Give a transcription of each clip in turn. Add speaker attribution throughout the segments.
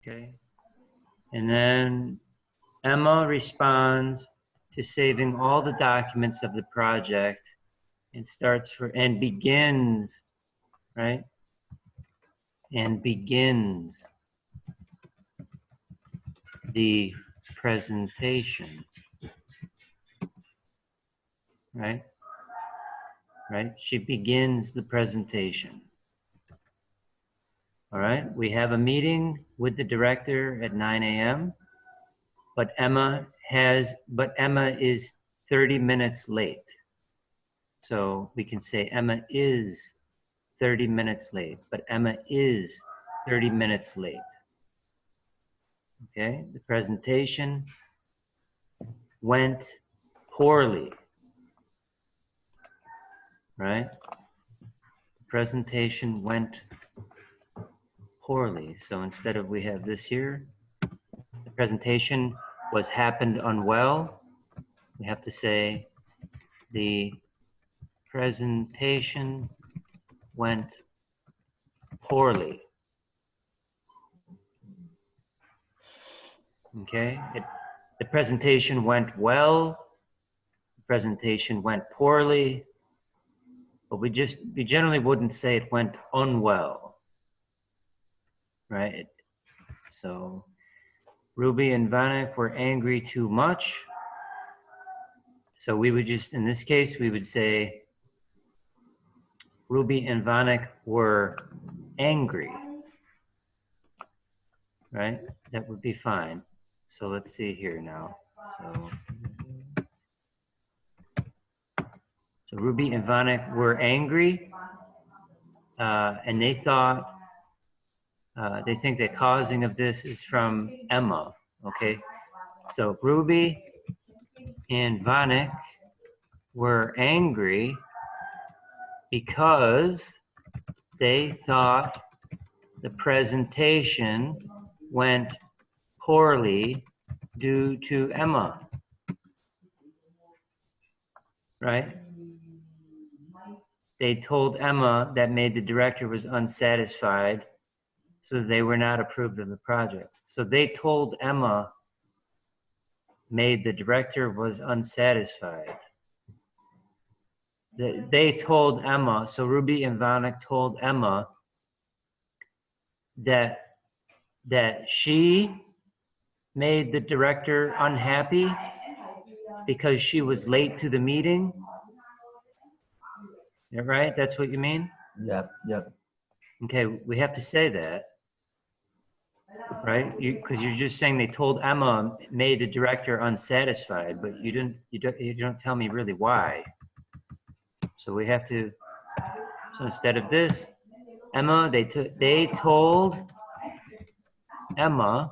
Speaker 1: Okay. And then Emma responds to saving all the documents of the project and begins, right? And begins the presentation, right? Right? She begins the presentation. All right, we have a meeting with the director at 9 a.m., but Emma is 30 minutes late. So we can say Emma is 30 minutes late, but Emma is 30 minutes late. Okay, the presentation went poorly, right? The presentation went poorly. So instead of we have this here, the presentation happened unwell, we have to say the presentation went poorly. Okay, the presentation went well, the presentation went poorly, but we generally wouldn't say it went unwell, right? So Ruby and Vanek were angry too much. So we would just, in this case, we would say Ruby and Vanek were angry, right? That would be fine. So let's see here now. So Ruby and Vanek were angry, and they thought, they think the causing of this is from Emma, okay? So Ruby and Vanek were angry because they thought the presentation went poorly due to Emma, right? They told Emma that made the director was unsatisfied, so they were not approved of the project. So they told Emma made the director was unsatisfied. They told Emma, so Ruby and Vanek told Emma that she made the director unhappy because she was late to the meeting. Right? That's what you mean?
Speaker 2: Yep, yep.
Speaker 1: Okay, we have to say that, right? Because you're just saying they told Emma made the director unsatisfied, but you don't tell me really why. So we have to. So instead of this, Emma, they told Emma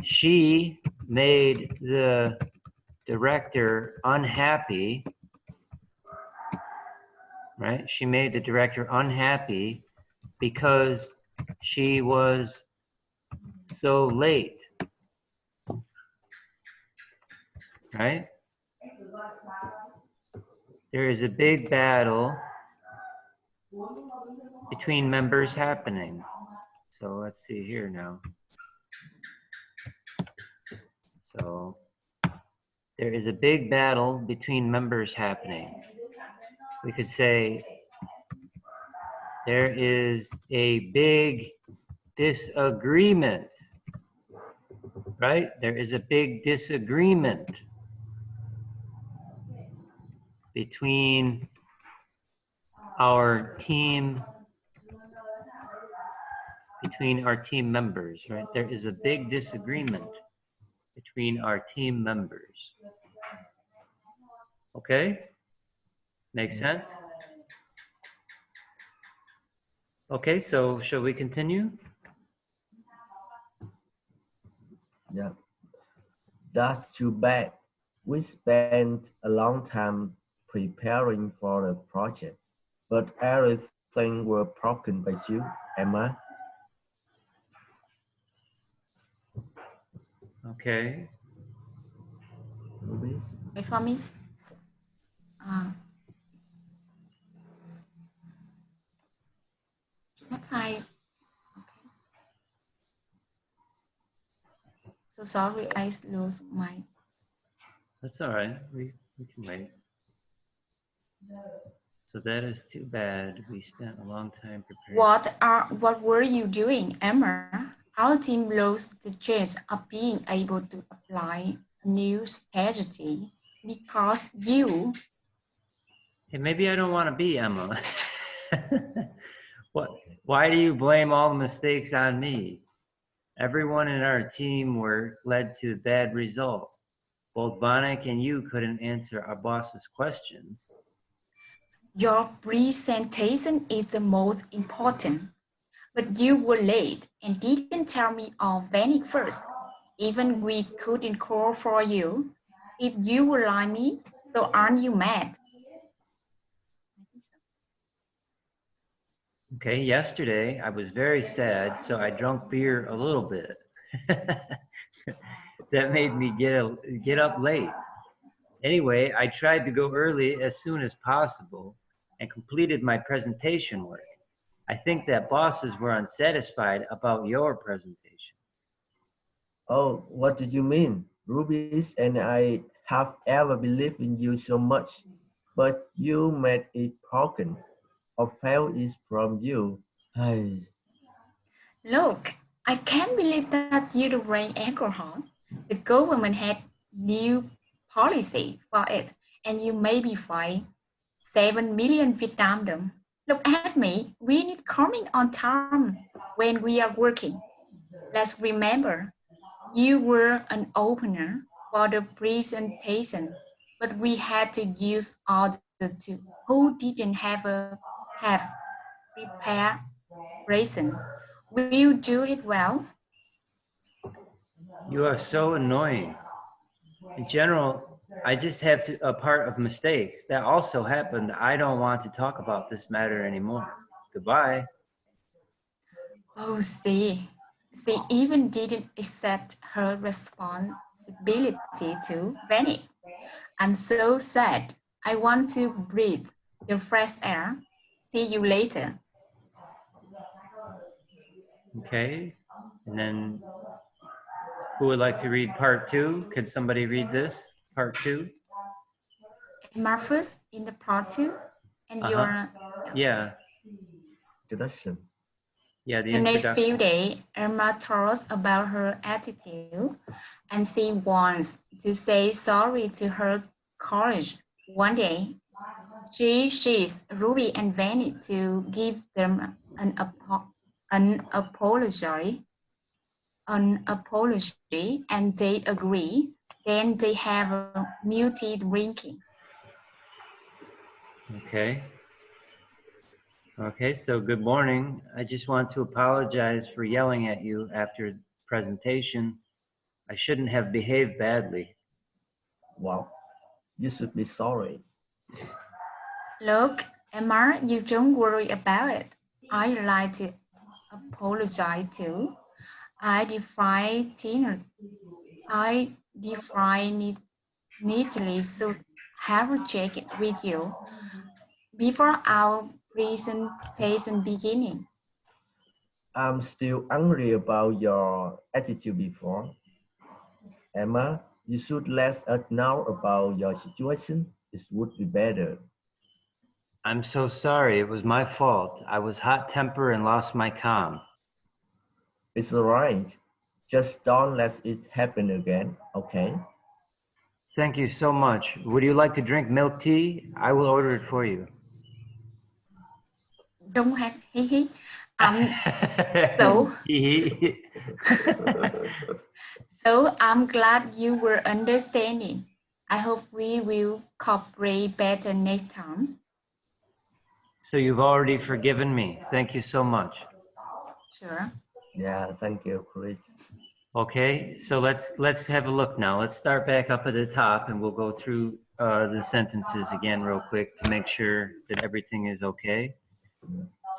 Speaker 1: she made the director unhappy, right? She made the director unhappy because she was so late, right? There is a big battle between members happening. So let's see here now. So there is a big battle between members happening. We could say there is a big disagreement, right? There is a big disagreement between our team members, right? There is a big disagreement between our team members. Okay? Makes sense? Okay, so shall we continue?
Speaker 2: Yeah. That's too bad. We spent a long time preparing for the project, but everything was broken by you, Emma.
Speaker 1: Okay.
Speaker 2: Ruby?
Speaker 3: Wait for me. Mất file. So sorry, I lose my.
Speaker 1: That's all right. We can wait. So that is too bad. We spent a long time preparing.
Speaker 3: What were you doing, Emma? Our team lost the chance of being able to apply a new strategy because you.
Speaker 1: Hey, maybe I don't want to be Emma. What? Why do you blame all the mistakes on me? Everyone in our team led to a bad result. Both Vanek and you couldn't answer our boss's questions.
Speaker 3: Your presentation is the most important, but you were late and didn't tell me or Vanek first. Even we couldn't call for you. If you were like me, so aren't you mad?
Speaker 1: Okay, yesterday I was very sad, so I drank beer a little bit. That made me get up late. Anyway, I tried to go early as soon as possible and completed my presentation work. I think that bosses were unsatisfied about your presentation.
Speaker 2: Oh, what do you mean? Rubies and I have ever believed in you so much, but you made it broken. Or fail is from you. Ay,
Speaker 3: Look, I can't believe that you drank alcohol. The government had new policy for it, and you may be fined 7 million Vietnam dong. Look at me, we need coming on time when we are working. Let's remember, you were an opener for the presentation, but we had to use other two who didn't have preparation. Will you do it well?
Speaker 1: You are so annoying. In general, I just have a part of mistakes. That also happened. I don't want to talk about this matter anymore. Goodbye.
Speaker 3: Oh, see, she even didn't accept her responsibility to Benny. I'm so sad. I want to breathe the fresh air. See you later.
Speaker 1: Okay. And then who would like to read part 2? Could somebody read this? Part 2?
Speaker 3: Marcus in the part 2, and
Speaker 1: Uh-huh. Yeah.
Speaker 2: introduction.
Speaker 1: Yeah, the
Speaker 3: the next few
Speaker 1: introduction.
Speaker 3: days, Irma told us about her attitude, and she wants to say sorry to her college. One day, she sees Ruby and Vanny to give them an apology, and they agree. Then they have a muted drinking.
Speaker 1: Okay. Okay, so good morning. I just want to apologize for yelling at you after the presentation. I shouldn't have behaved badly.
Speaker 2: Wow, you should be sorry.
Speaker 3: Look, Emma, you don't worry about it. I like to apologize too. I define dinner. I define it neatly should have checked it with you before our presentation beginning.
Speaker 2: I'm still angry about your attitude before. Emma, you should let us know about your situation. It would be better.
Speaker 1: I'm so sorry. It was my fault. I was hot-tempered and lost my calm.
Speaker 2: It's alright. Just don't let it happen again, okay?
Speaker 1: Thank you so much. Would you like to drink milk tea? I will order it for you.
Speaker 3: Don't have hee. So so I'm glad you were understanding. I hope we will cooperate better next time.
Speaker 1: So you've already forgiven me. Thank you so much.
Speaker 3: Sure.
Speaker 2: Yeah, thank you, Chris.
Speaker 1: Okay, so let's have a look now. Let's start back up at the top and we'll go through the sentences again real quick to make sure that everything is okay.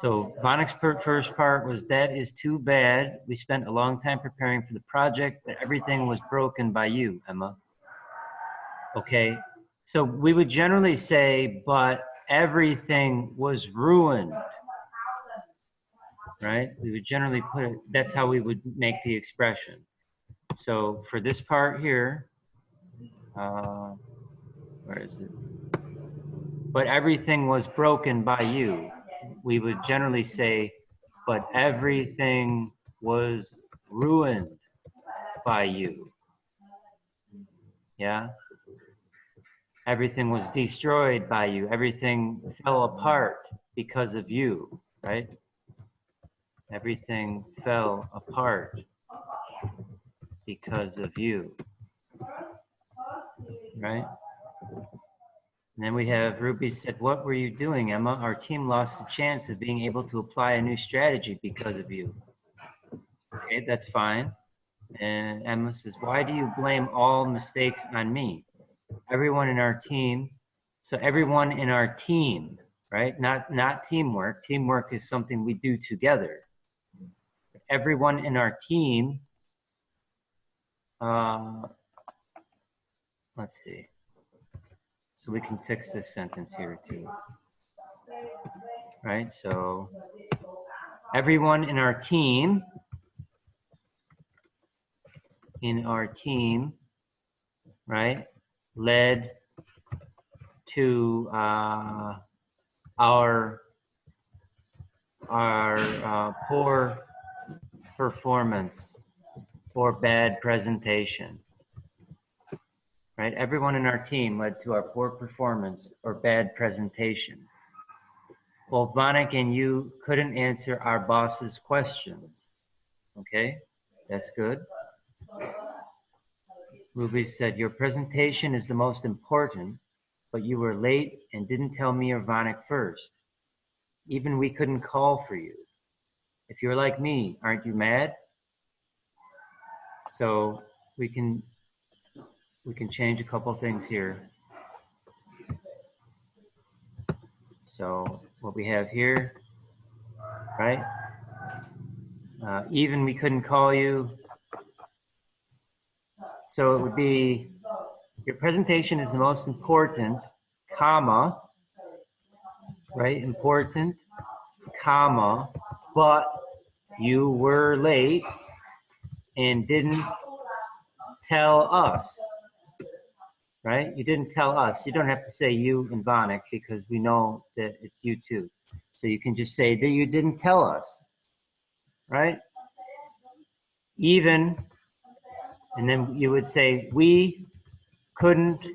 Speaker 1: So Vonnick's first part was, that is too bad. We spent a long time preparing for the project, but everything was broken by you, Emma. Okay, so we would generally say, but everything was ruined, right? We would generally put it, that's how we would make the expression. So for this part here, where is it? But everything was broken by you. We would generally say, but everything was ruined by you. Yeah? Everything was destroyed by you. Everything fell apart because of you, right? Everything fell apart because of you, right? And then we have Ruby said, what were you doing, Emma? Our team lost the chance of being able to apply a new strategy because of you. Okay, that's fine. And Emma says, why do you blame all mistakes on me? Everyone in our team. So everyone in our team, right? Not teamwork. Teamwork is something we do together. Everyone in our team, let's see. So we can fix this sentence here too. Right, so everyone in our team, right, led to our poor performance or bad presentation. Right, everyone in our team led to our poor performance or bad presentation. Both Vanik and you couldn't answer our boss's questions. Okay, that's good. Ruby said, your presentation is the most important, but you were late and didn't tell me or Vanik first. Even we couldn't call for you. If you're like me, aren't you mad? So we can change a couple things here. So what we have here, right? Even we couldn't call you. So it would be, your presentation is the most important, comma, right? Important, comma, but you were late and didn't tell us, right? You didn't tell us. You don't have to say you and Vanik because we know that it's you too. So you can just say that you didn't tell us, right? Even, and then you would say, we couldn't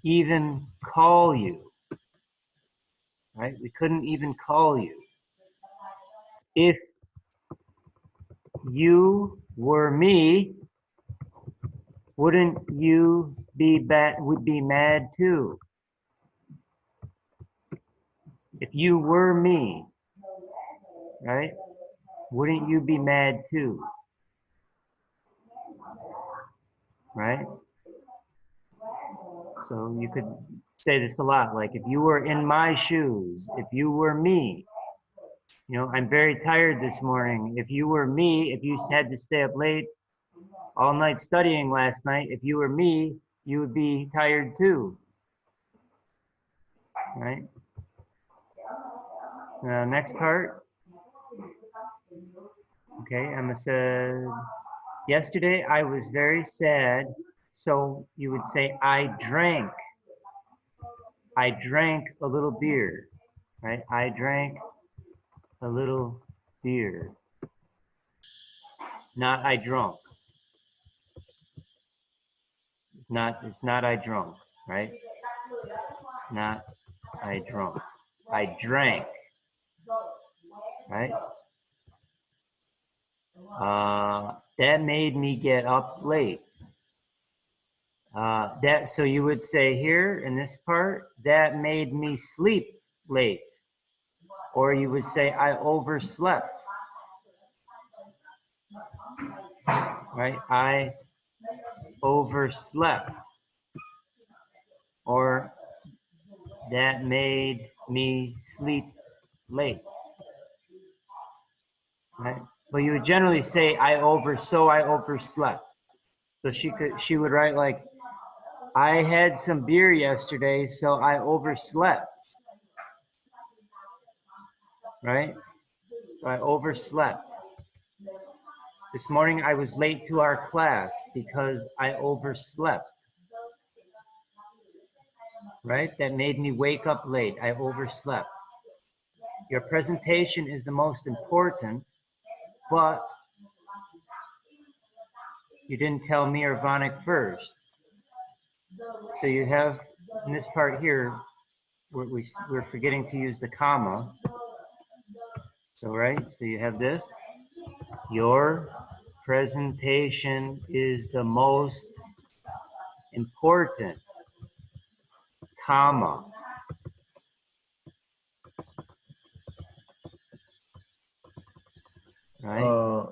Speaker 1: even call you, right? We couldn't even call you. If you were me, wouldn't you be mad too? If you were me, right? Wouldn't you be mad too? Right? So you could say this a lot, like if you were in my shoes, if you were me, you know, I'm very tired this morning. If you were me, if you had to stay up late all night studying last night, if you were me, you would be tired too. Right? Next part. Okay, Emma said, yesterday I was very sad. So you would say, I drank a little beer, right? I drank a little beer. Not I drunk. It's not I drunk, right? Not I drunk. I drank, right? That made me get up late. So you would say here in this part, that made me sleep late. Or you would say, I overslept. Right? I overslept. Or that made me sleep late. Right? But you would generally say, I overslept. So she would write like, I had some beer yesterday, so I overslept. Right? So I overslept. This morning I was late to our class because I overslept. Right? That made me wake up late. I overslept. Your presentation is the most important, but you didn't tell me or Vanik first. So you have, in this part here, we're forgetting to use the comma. So, right, so you have this. Your presentation is the most important, comma. Right?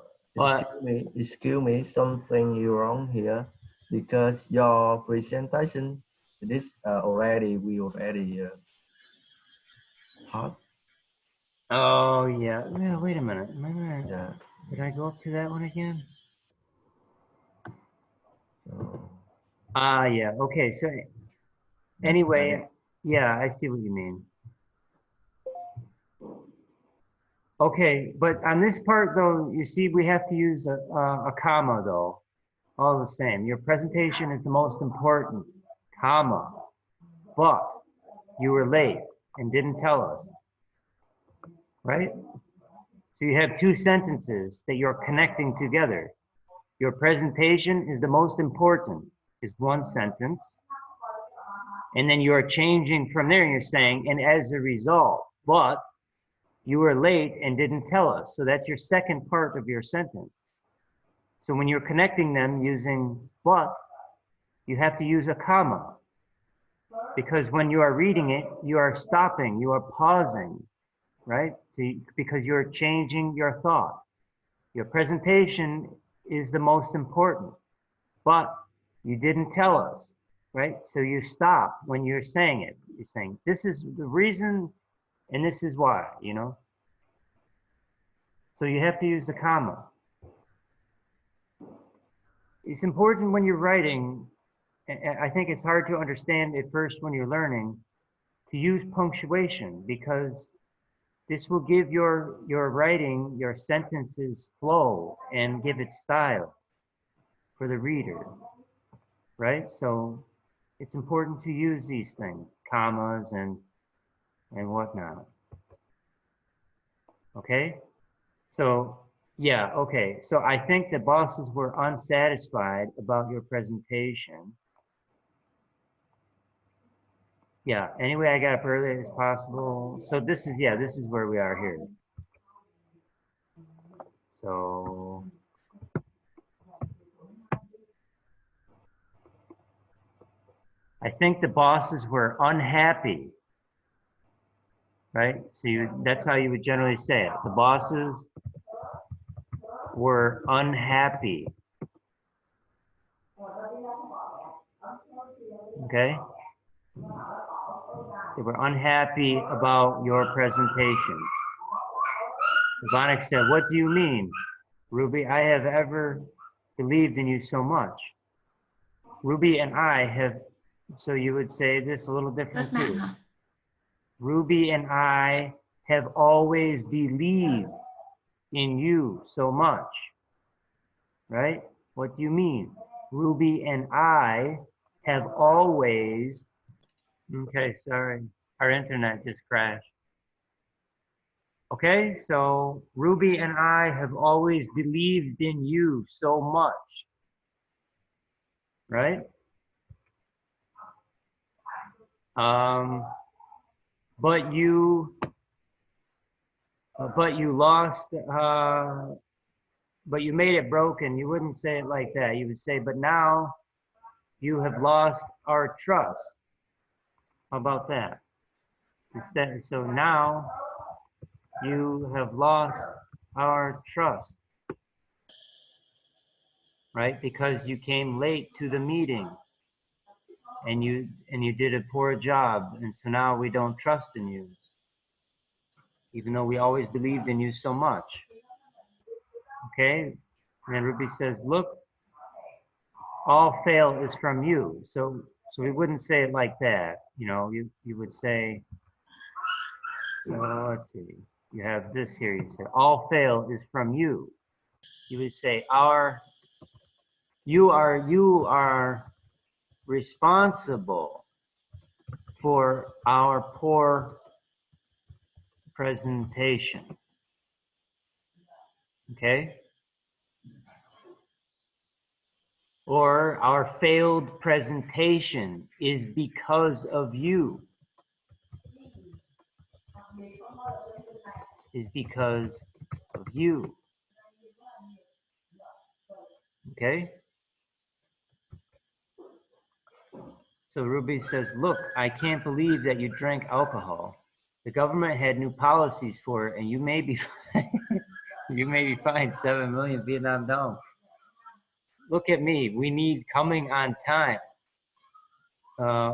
Speaker 2: Excuse me, something you wrong here, because your presentation this we already passed.
Speaker 1: Oh yeah. Yeah. Wait a minute.
Speaker 2: Yeah.
Speaker 1: Did I go up to that one again?
Speaker 2: So,
Speaker 1: Yeah. Okay. So anyway, yeah, I see what you mean. Okay, but on this part though, you see we have to use a comma though, all the same. Your presentation is the most important, comma, but you were late and didn't tell us, right? So you have two sentences that you're connecting together. Your presentation is the most important is one sentence. And then you're changing from there and you're saying, and as a result, but you were late and didn't tell us. So that's your second part of your sentence. So when you're connecting them using but, you have to use a comma. Because when you are reading it, you are stopping, you are pausing, right? So because you're changing your thought. Your presentation is the most important, but you didn't tell us, right? So you stop when you're saying it. You're saying, this is the reason and this is why, you know? So you have to use the comma. It's important when you're writing, I think it's hard to understand at first when you're learning, to use punctuation, because this will give your writing, your sentences flow and give it style for the reader, right? So it's important to use these things, commas and whatnot. Okay? So, yeah, okay. So I think the bosses were unsatisfied about your presentation. Yeah, anyway, I got up early as possible. So this is, yeah, this is where we are here. So, I think the bosses were unhappy, right? So that's how you would generally say it. The bosses were unhappy. Okay? They were unhappy about your presentation. Vanik said, what do you mean, Ruby? I have ever believed in you so much. Ruby and I have, so you would say this a little different too. Ruby and I have always believed in you so much, right? What do you mean? Ruby and I have always, okay, sorry, our internet just crashed. Okay, so Ruby and I have always believed in you so much, right? But you lost, but you made it broken. You wouldn't say it like that. You would say, but now you have lost our trust. How about that? Instead, so now you have lost our trust, right? Because you came late to the meeting and you did a poor job, and so now we don't trust in you, even though we always believed in you so much. Okay? And then Ruby says, look, all fail is from you. So we wouldn't say it like that. You know, you would say, so let's see. You have this here. You say, all fail is from you. you would say you are responsible for our poor presentation. Okay? Or our failed presentation is because of you. Is because of you. Okay? So Ruby says, look, I can't believe that you drank alcohol. The government had new policies for it, and you may be fined 7 million Vietnam dong. Look at me. We need coming on time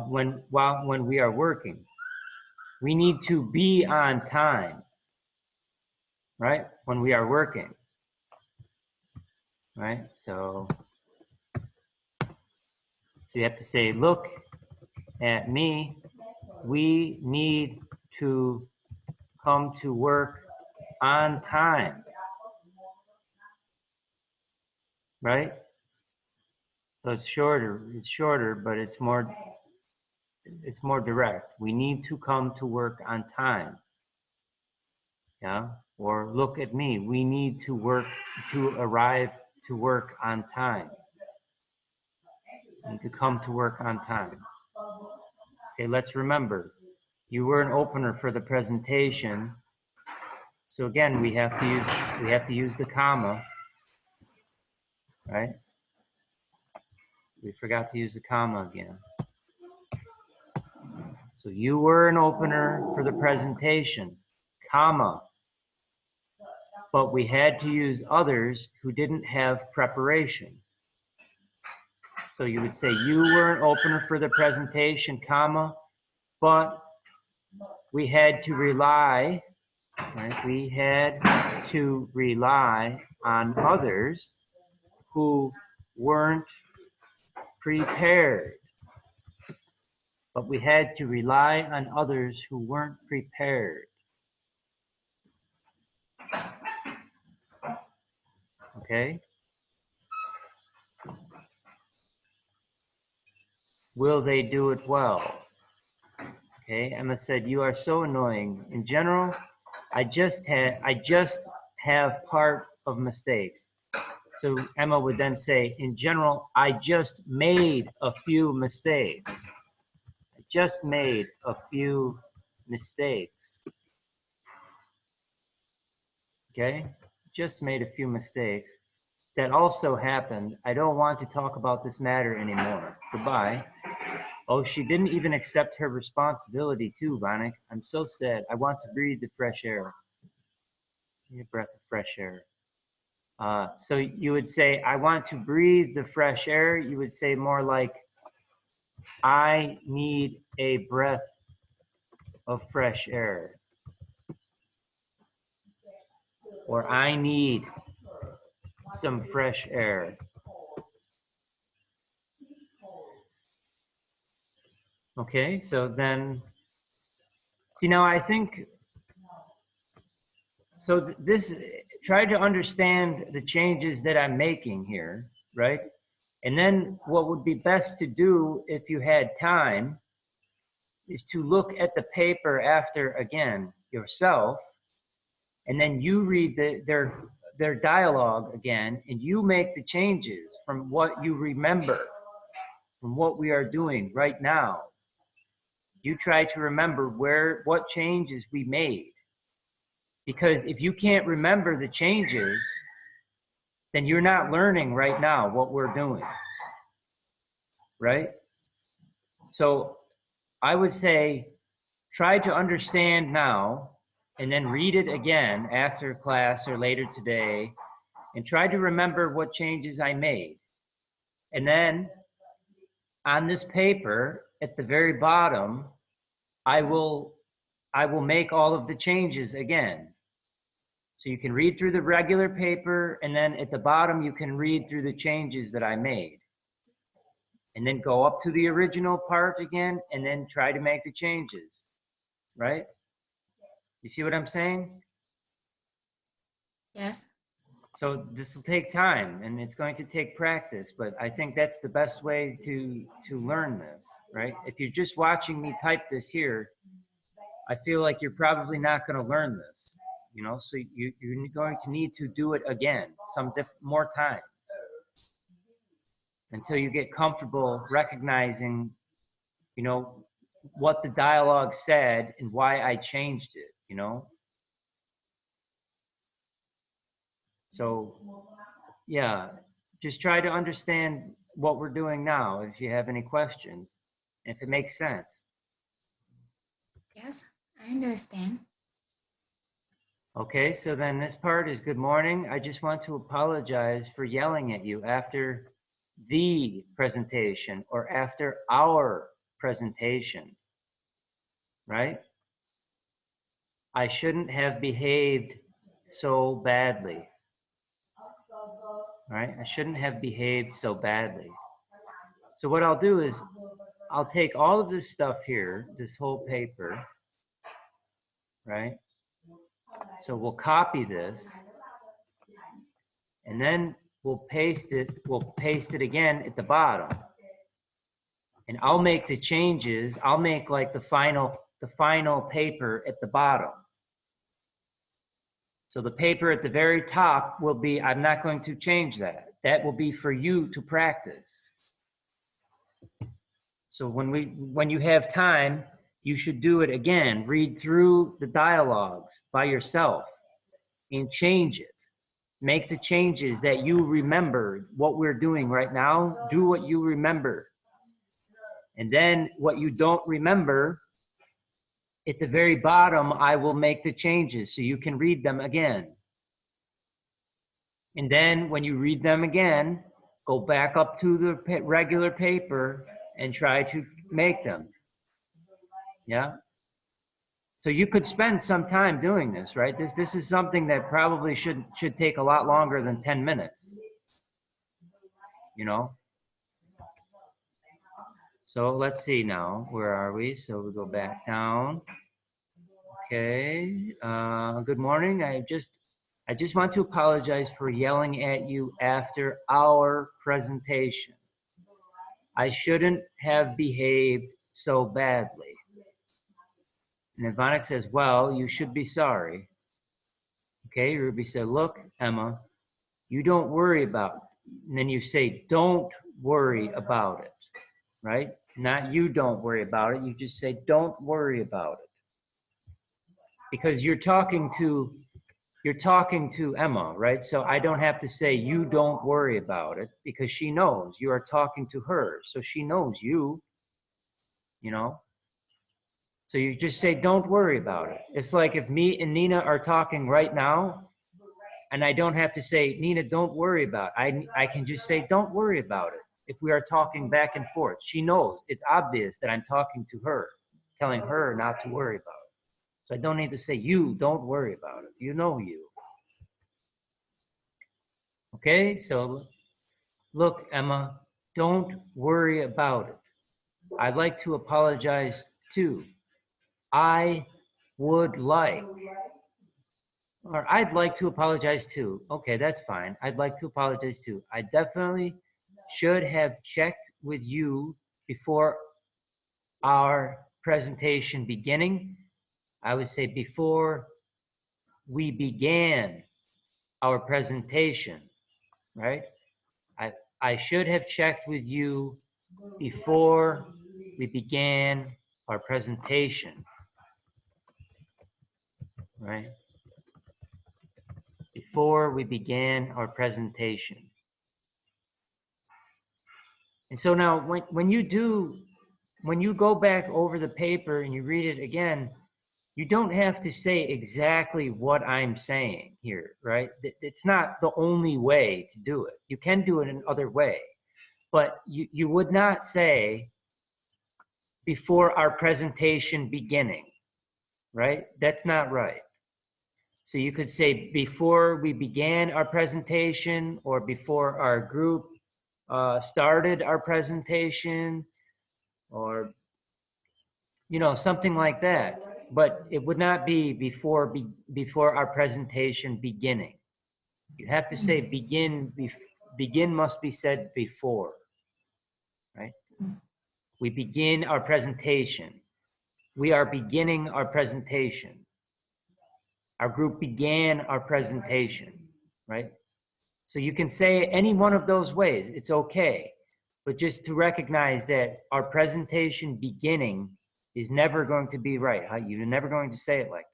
Speaker 1: when we are working. We need to be on time, right? When we are working, right? So you have to say, look at me. We need to come to work on time, right? So it's shorter, but it's more direct. We need to come to work on time. Yeah. Or look at me. We need to arrive to work on time. We need to come to work on time. Okay, let's remember, you were an opener for the presentation. So again, we have to use the comma, right? We forgot to use the comma again. So you were an opener for the presentation, comma, but we had to use others who didn't have preparation. So you would say you were an opener for the presentation, comma, but we had to rely, right? We had to rely on others who weren't prepared. But we had to rely on others who weren't prepared. Okay? Will they do it well? Okay, Emma said, you are so annoying. In general, I just have part of mistakes. So Emma would then say, in general, I just made a few mistakes. I just made a few mistakes. Okay, just made a few mistakes. That also happened. I don't want to talk about this matter anymore. Goodbye. Oh, she didn't even accept her responsibility too, Vanik. I'm so sad. I want to breathe the fresh air. Need a breath of fresh air. So you would say, I want to breathe the fresh air. You would say more like, I need a breath of fresh air. Or I need some fresh air. Okay, so then, see now I think, so this, try to understand the changes that I'm making here, right? And then what would be best to do if you had time is to look at the paper after again yourself, and then you read their dialogue again, and you make the changes from what you remember, from what we are doing right now. You try to remember what changes we made. Because if you can't remember the changes, then you're not learning right now what we're doing, right? So I would say, try to understand now, and then read it again after class or later today, and try to remember what changes I made. And then on this paper, at the very bottom, I will make all of the changes again. So you can read through the regular paper, and then at the bottom, you can read through the changes that I made. And then go up to the original part again, and then try to make the changes, right? You see what I'm saying?
Speaker 3: Yes.
Speaker 1: So this will take time and it's going to take practice, but I think that's the best way to learn this, right? If you're just watching me type this here, I feel like you're probably not going to learn this, you know, so you're going to need to do it again more times until you get comfortable recognizing, you know, what the dialogue said and why I changed it, you know? So, yeah, just try to understand what we're doing now if you have any questions, if it makes sense.
Speaker 3: Yes, I understand.
Speaker 1: Okay, so then this part is good morning. I just want to apologize for yelling at you after the presentation or after our presentation, right? I shouldn't have behaved so badly, right? I shouldn't have behaved so badly. So what I'll do is I'll take all of this stuff here, this whole paper, right? So we'll copy this and then we'll paste it again at the bottom. And I'll make the changes. I'll make like the final paper at the bottom. So the paper at the very top will be, I'm not going to change that. That will be for you to practice. So when you have time, you should do it again. Read through the dialogues by yourself and change it. Make the changes that you remember what we're doing right now. Do what you remember. And then what you don't remember, at the very bottom, I will make the changes so you can read them again. And then when you read them again, go back up to the regular paper and try to make them. Yeah. So you could spend some time doing this, right? This is something that probably should take a lot longer than 10 minutes. You know? So let's see now. Where are we? So we go back down. Okay. Good morning. I just want to apologize for yelling at you after our presentation. I shouldn't have behaved so badly. And Ivanek says, well, you should be sorry. Okay, Ruby said, look, Emma, you don't worry about it. And then you say, don't worry about it, right? Not you don't worry about it. You just say, don't worry about it. Because you're talking to Emma, right? So I don't have to say, you don't worry about it, because she knows you are talking to her. So she knows you know? So you just say, don't worry about it. It's like if me and Nina are talking right now, and I don't have to say, Nina, don't worry about it. I can just say, don't worry about it. If we are talking back and forth, she knows. It's obvious that I'm talking to her, telling her not to worry about it. So I don't need to say, you don't worry about it. You know you. Okay, so look, Emma, don't worry about it. I'd like to apologize too. I would like, or I'd like to apologize too. Okay, that's fine. I'd like to apologize too. I definitely should have checked with you before our presentation beginning. I would say before we began our presentation, right? I should have checked with you before we began our presentation, right? Before we began our presentation. And so now when you go back over the paper and you read it again, you don't have to say exactly what I'm saying here, right? It's not the only way to do it. You can do it another way, but you would not say before our presentation beginning, right? That's not right. So you could say before we began our presentation, or before our group started our presentation, or something like that. But it would not be before our presentation beginning. You have to say begin. Begin must be said before, right? We begin our presentation. We are beginning our presentation. Our group began our presentation, right? So you can say any one of those ways, it's okay. But just to recognize that our presentation beginning is never going to be right. You're never going to say it like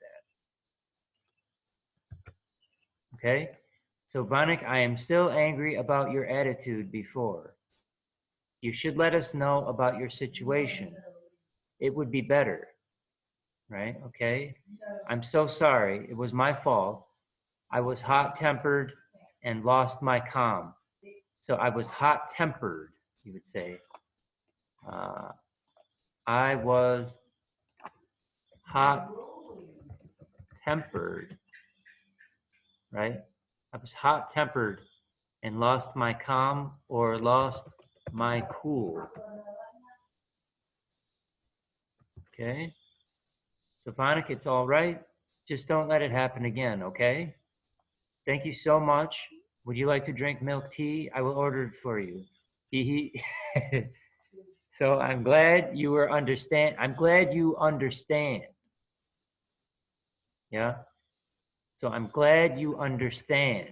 Speaker 1: that. Okay? So Vanik, I am still angry about your attitude before. You should let us know about your situation. It would be better, right? Okay? I'm so sorry. It was my fault. I was hot-tempered and lost my calm. So I was hot-tempered, you would say. I was hot-tempered, right? I was hot-tempered and lost my calm or lost my cool. Okay? So Vanik, it's all right. Just don't let it happen again, okay? Thank you so much. Would you like to drink milk tea? I will order it for you. So I'm glad you understand. I'm glad you understand. Yeah? So I'm glad you understand.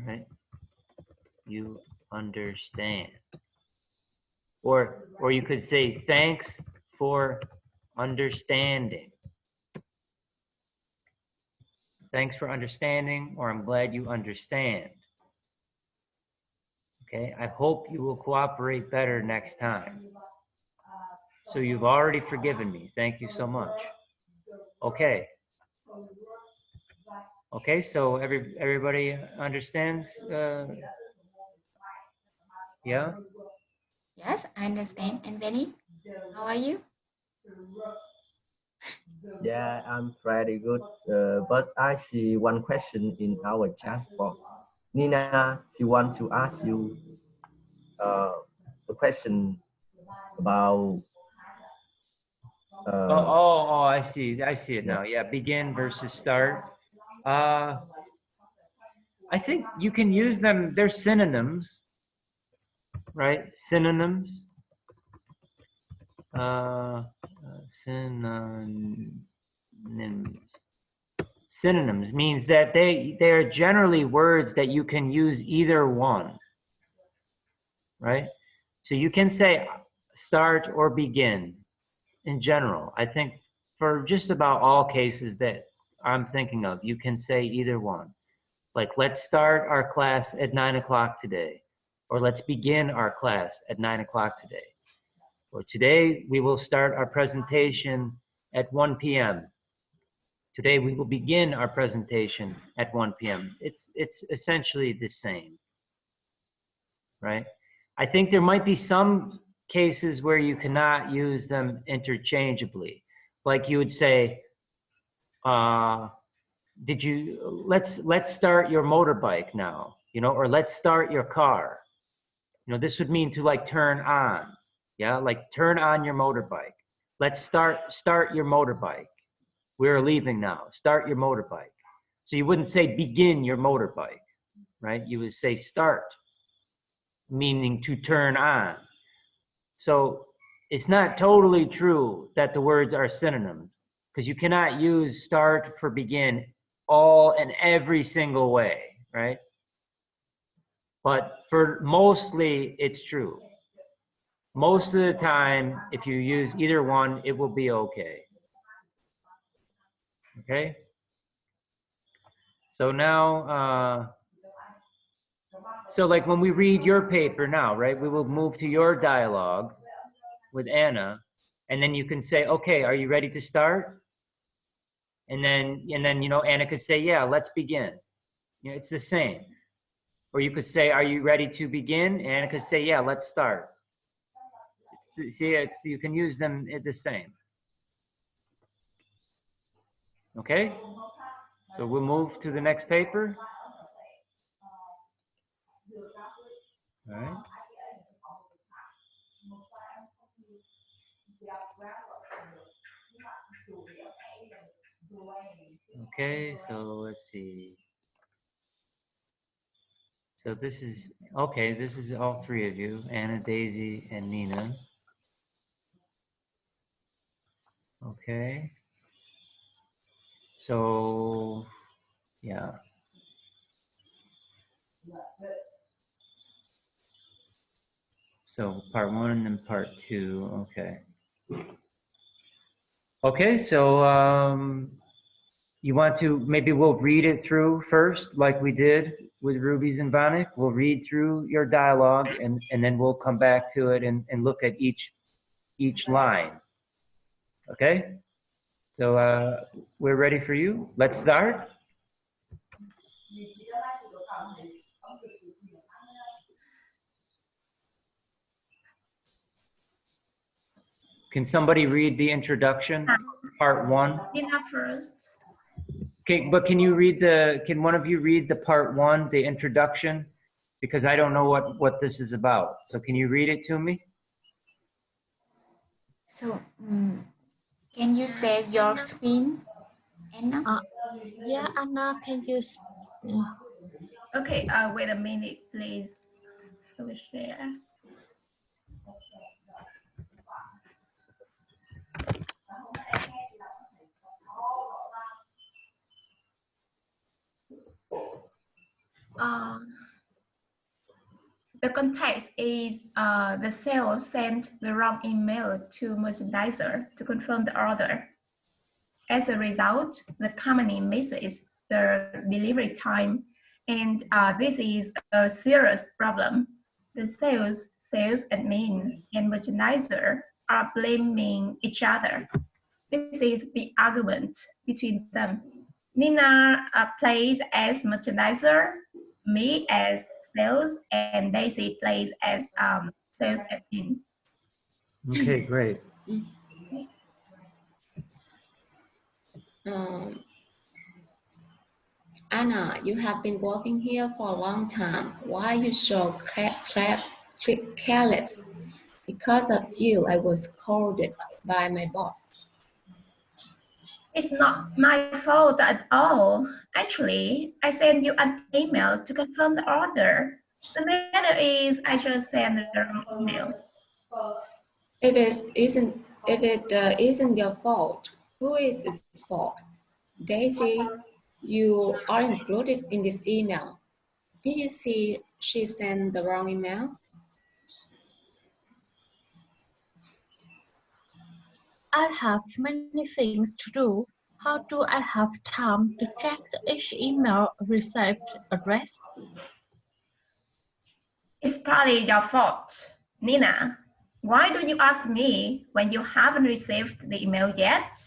Speaker 1: Right? You understand. Or you could say thanks for understanding. Thanks for understanding, or I'm glad you understand. Okay, I hope you will cooperate better next time. So you've already forgiven me. Thank you so much. Okay. Okay, so everybody understands? Yeah?
Speaker 3: Yes, I understand. And Benny, how are you?
Speaker 2: Yeah, I'm pretty good. But I see one question in our chat box. Nina, she wants to ask you uh, a question about.
Speaker 1: I see. I see it now. Yeah, begin versus start. I think you can use them. They're synonyms, right? Synonyms. Synonyms. Synonyms means that they're generally words that you can use either one, right? So you can say start or begin in general. I think for just about all cases that I'm thinking of, you can say either one. Like, let's start our class at 9 o'clock today, or let's begin our class at 9 o'clock today. Or today we will start our presentation at 1 p.m. Today we will begin our presentation at 1 p.m. It's essentially the same, right? I think there might be some cases where you cannot use them interchangeably. Like you would say, let's start your motorbike now, or let's start your car. This would mean to like turn on, yeah, like turn on your motorbike. Let's start your motorbike. We're leaving now. Start your motorbike. So you wouldn't say begin your motorbike, right? You would say start, meaning to turn on. So it's not totally true that the words are synonyms, because you cannot use start for begin all and every single way, right? But for mostly, it's true. Most of the time, if you use either one, it will be okay. Okay? So now, so like when we read your paper now, right, we will move to your dialogue with Anna, and then you can say, okay, are you ready to start? And then Anna could say, yeah, let's begin. It's the same. Or you could say, are you ready to begin? And Anna could say, yeah, let's start. You can use them the same. Okay? So we'll move to the next paper. All right. Okay, so let's see. So this is, okay, this is all three of you, Anna, Daisy, and Nina. Okay. So, yeah. So part one and part two, okay. Okay, so you want to, maybe we'll read it through first, like we did with Ruby's and Vonic. We'll read through your dialogue and then we'll come back to it and look at each line. Okay? So we're ready for you. Let's start. Can somebody read the introduction, part one?
Speaker 3: Nina first.
Speaker 1: Okay, but can one of you read the part one, the introduction? Because I don't know what this is about. So can you read it to me?
Speaker 3: So, can you share your screen, Anna?
Speaker 4: Yeah, Anna, can you?
Speaker 5: Okay, wait a minute, please. I will share. The context is the seller sent the wrong email to merchandiser to confirm the order. As a result, the company misses the delivery time, and this is a serious problem. The sales admin and merchandiser are blaming each other. This is the argument between them. Nina plays as merchandiser, me as sales, and Daisy plays as sales admin.
Speaker 1: Okay, great.
Speaker 6: Anna, you have been working here for a long time. Why are you so careless? Because of you, I was scolded by my boss.
Speaker 5: It's not my fault at all. Actually, I sent you an email to confirm the order. The matter is, I just sent the wrong email.
Speaker 6: If it isn't your fault, who is its fault? Daisy, you are included in this email. Did you see she sent the wrong email?
Speaker 4: I have many things to do. How do I have time to check each email receipt address?
Speaker 5: It's partly your fault. Nina, why don't you ask me when you haven't received the email yet?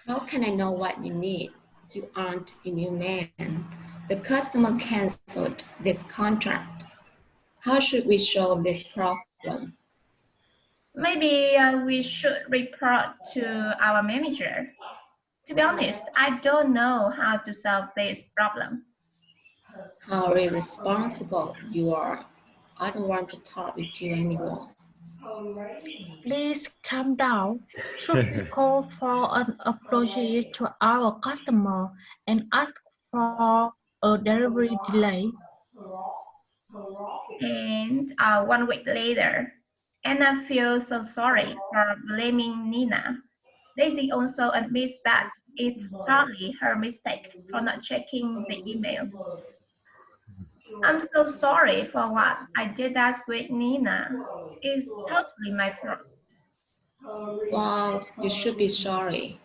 Speaker 6: How can I know what you need? You aren't a new man. The customer canceled this contract. How should we solve this problem?
Speaker 5: Maybe we should report to our manager. To be honest, I don't know how to solve this problem.
Speaker 6: How irresponsible you are. I don't want to talk with you anymore.
Speaker 4: Please calm down. Should we call for an apology to our customer and ask for a delivery delay?
Speaker 5: And 1 week later, Anna feels so sorry for blaming Nina. Daisy also admits that it's partly her mistake for not checking the email. I'm so sorry for what I did last week, Nina. It's totally my fault.
Speaker 6: Wow, you should be sorry.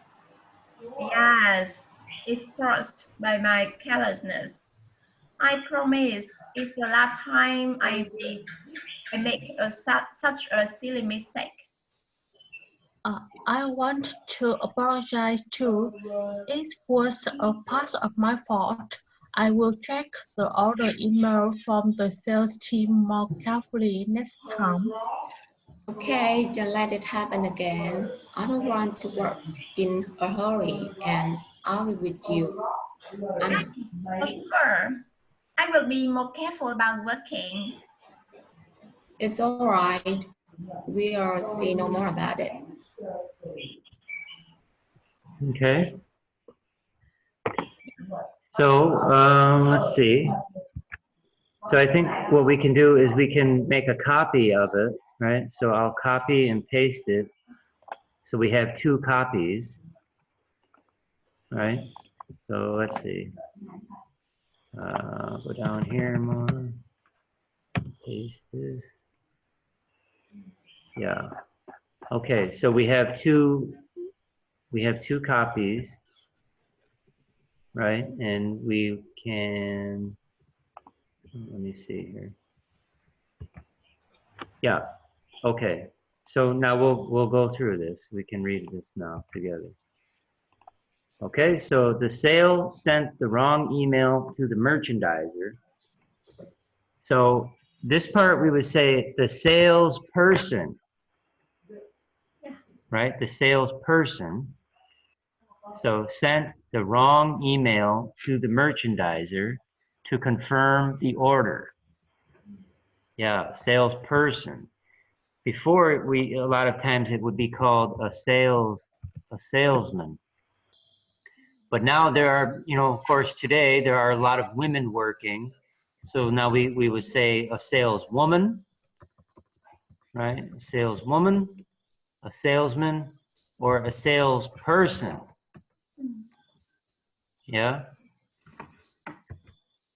Speaker 5: Yes, it's caused by my carelessness. I promise it's the last time I make such a silly mistake.
Speaker 4: I want to apologize too. It was a part of my fault. I will check the order email from the sales team more carefully next time.
Speaker 6: Okay, don't let it happen again. I don't want to work in a hurry and argue with you. Anna.
Speaker 5: For sure, I will be more careful about working.
Speaker 6: It's all right. We'll see no more about it.
Speaker 1: Okay. So let's see. So I think what we can do is we can make a copy of it, right? So I'll copy and paste it. So we have 2 copies, right? So let's see. Go down here more. Paste this. Yeah. Okay, so we have two copies, right? And we can, let me see here. Yeah. Okay. So now we'll go through this. We can read this now together. Okay, so the sale sent the wrong email to the merchandiser. So this part we would say the salesperson, right? The salesperson. So sent the wrong email to the merchandiser to confirm the order. Yeah, salesperson. Before a lot of times it would be called a salesman. But now there are, of course, today there are a lot of women working. So now we would say a saleswoman, right? A saleswoman, a salesman, or a salesperson. Yeah.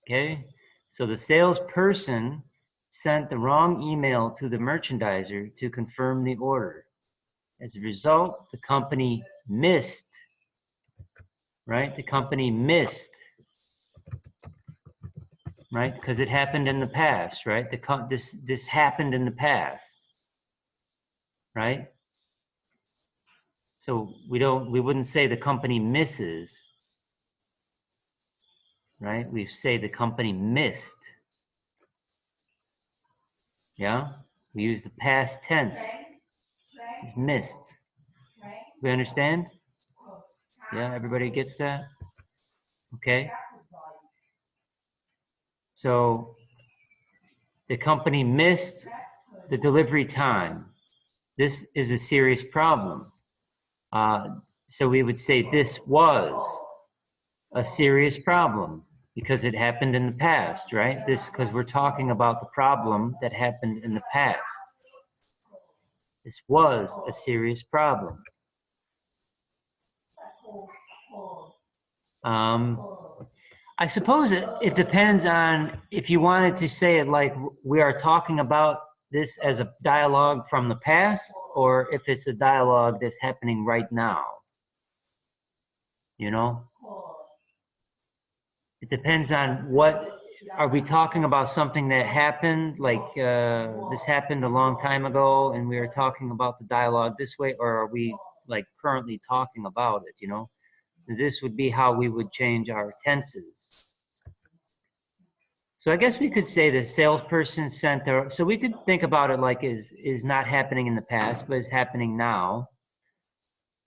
Speaker 1: Okay. So the salesperson sent the wrong email to the merchandiser to confirm the order. As a result, the company missed, right? The company missed, right? Because it happened in the past, right? This happened in the past, right? So we wouldn't say the company misses, right? We say the company missed. Yeah? We use the past tense. It's missed. We understand? Yeah, everybody gets that? Okay. So the company missed the delivery time. This is a serious problem. So we would say this was a serious problem because it happened in the past, right? Because we're talking about the problem that happened in the past. This was a serious problem. I suppose it depends on if you wanted to say it like we are talking about this as a dialogue from the past or if it's a dialogue that's happening right now. It depends on what, are we talking about something that happened, like this happened a long time ago and we are talking about the dialogue this way, or are we like currently talking about it, This would be how we would change our tenses. So I guess we could say the salesperson sent so we could think about it like is not happening in the past, but is happening now.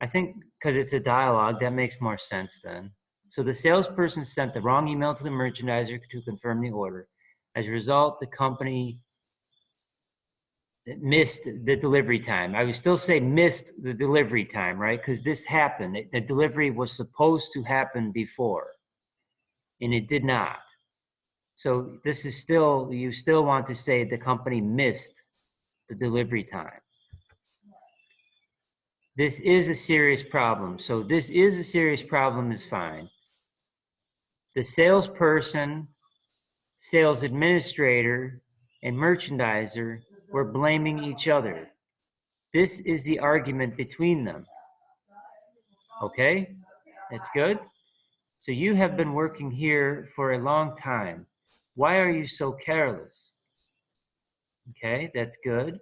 Speaker 1: I think because it's a dialogue, that makes more sense then. So the salesperson sent the wrong email to the merchandiser to confirm the order. As a result, the company missed the delivery time. I would still say missed the delivery time, right? Because this happened. The delivery was supposed to happen before, and it did not. So this is still, you still want to say the company missed the delivery time. This is a serious problem. So this is a serious problem is fine. The salesperson, sales administrator, and merchandiser were blaming each other. This is the argument between them. Okay, that's good. So you have been working here for a long time. Why are you so careless? Okay, that's good.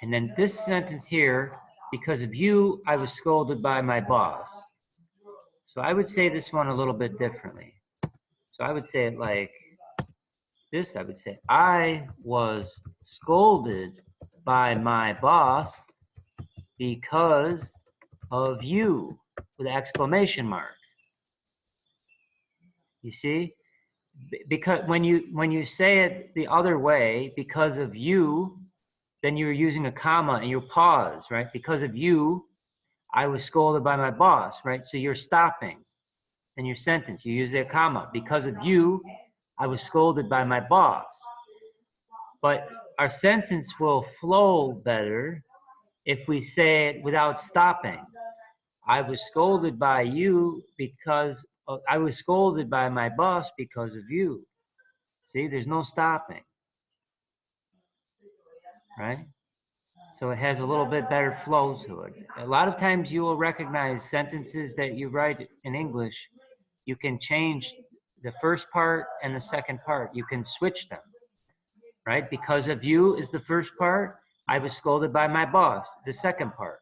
Speaker 1: And then this sentence here, because of you, I was scolded by my boss. So I would say this one a little bit differently. So I would say it like this. I would say, I was scolded by my boss because of you, with an exclamation mark. You see? Because when you say it the other way, because of you, then you're using a comma and you pause, right? Because of you, I was scolded by my boss, right? So you're stopping in your sentence. You use a comma. Because of you, I was scolded by my boss. But our sentence will flow better if we say it without stopping. I was scolded by you because I was scolded by my boss because of you. See, there's no stopping, right? So it has a little bit better flow to it. A lot of times you will recognize sentences that you write in English, you can change the first part and the second part. You can switch them, right? Because of you is the first part. I was scolded by my boss, the second part.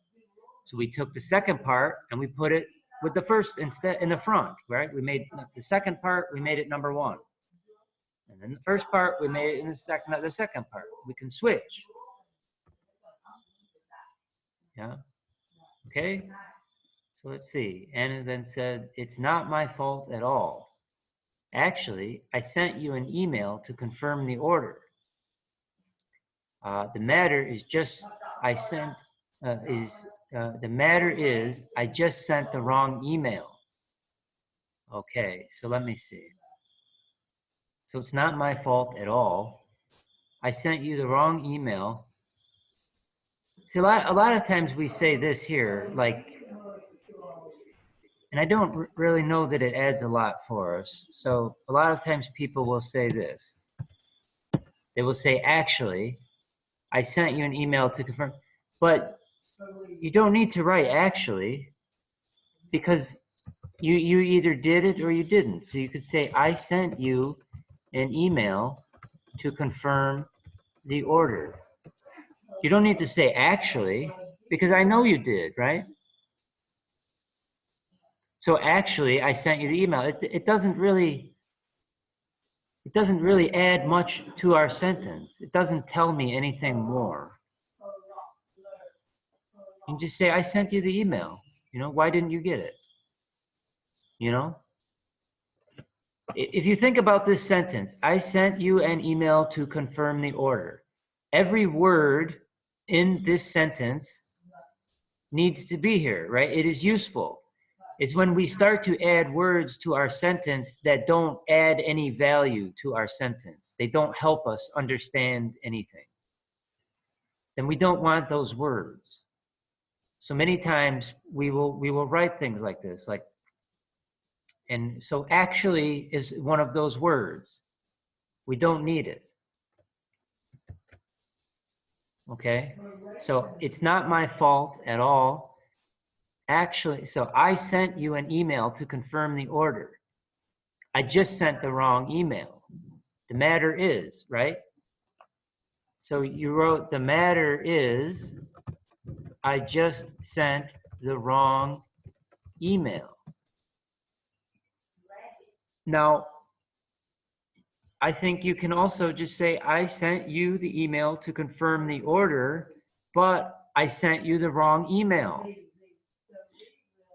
Speaker 1: So we took the second part and we put it with the first instead in the front, right? We made the second part, we made it number one. And then the first part, we made it in the second part. We can switch. Yeah. Okay. So let's see. Anna then said, it's not my fault at all. Actually, I sent you an email to confirm the order. The matter is just I sent the matter is I just sent the wrong email. Okay, so let me see. So it's not my fault at all. I sent you the wrong email. See, a lot of times we say this here, like, and I don't really know that it adds a lot for us. So a lot of times people will say this. They will say, actually, I sent you an email to confirm, but you don't need to write actually, because you either did it or you didn't. So you could say, I sent you an email to confirm the order. You don't need to say actually, because I know you did, right? So actually, I sent you the email. It doesn't really add much to our sentence. It doesn't tell me anything more. You can just say, I sent you the email. You know, why didn't you get it? You know? If you think about this sentence, I sent you an email to confirm the order. Every word in this sentence needs to be here, right? It is useful. It's when we start to add words to our sentence that don't add any value to our sentence. They don't help us understand anything. Then we don't want those words. So many times we will write things like this, like, and so actually is one of those words. We don't need it. Okay? So it's not my fault at all. Actually, so I sent you an email to confirm the order. I just sent the wrong email. The matter is, right? So you wrote, the matter is, I just sent the wrong email. Now, I think you can also just say, I sent you the email to confirm the order, but I sent you the wrong email.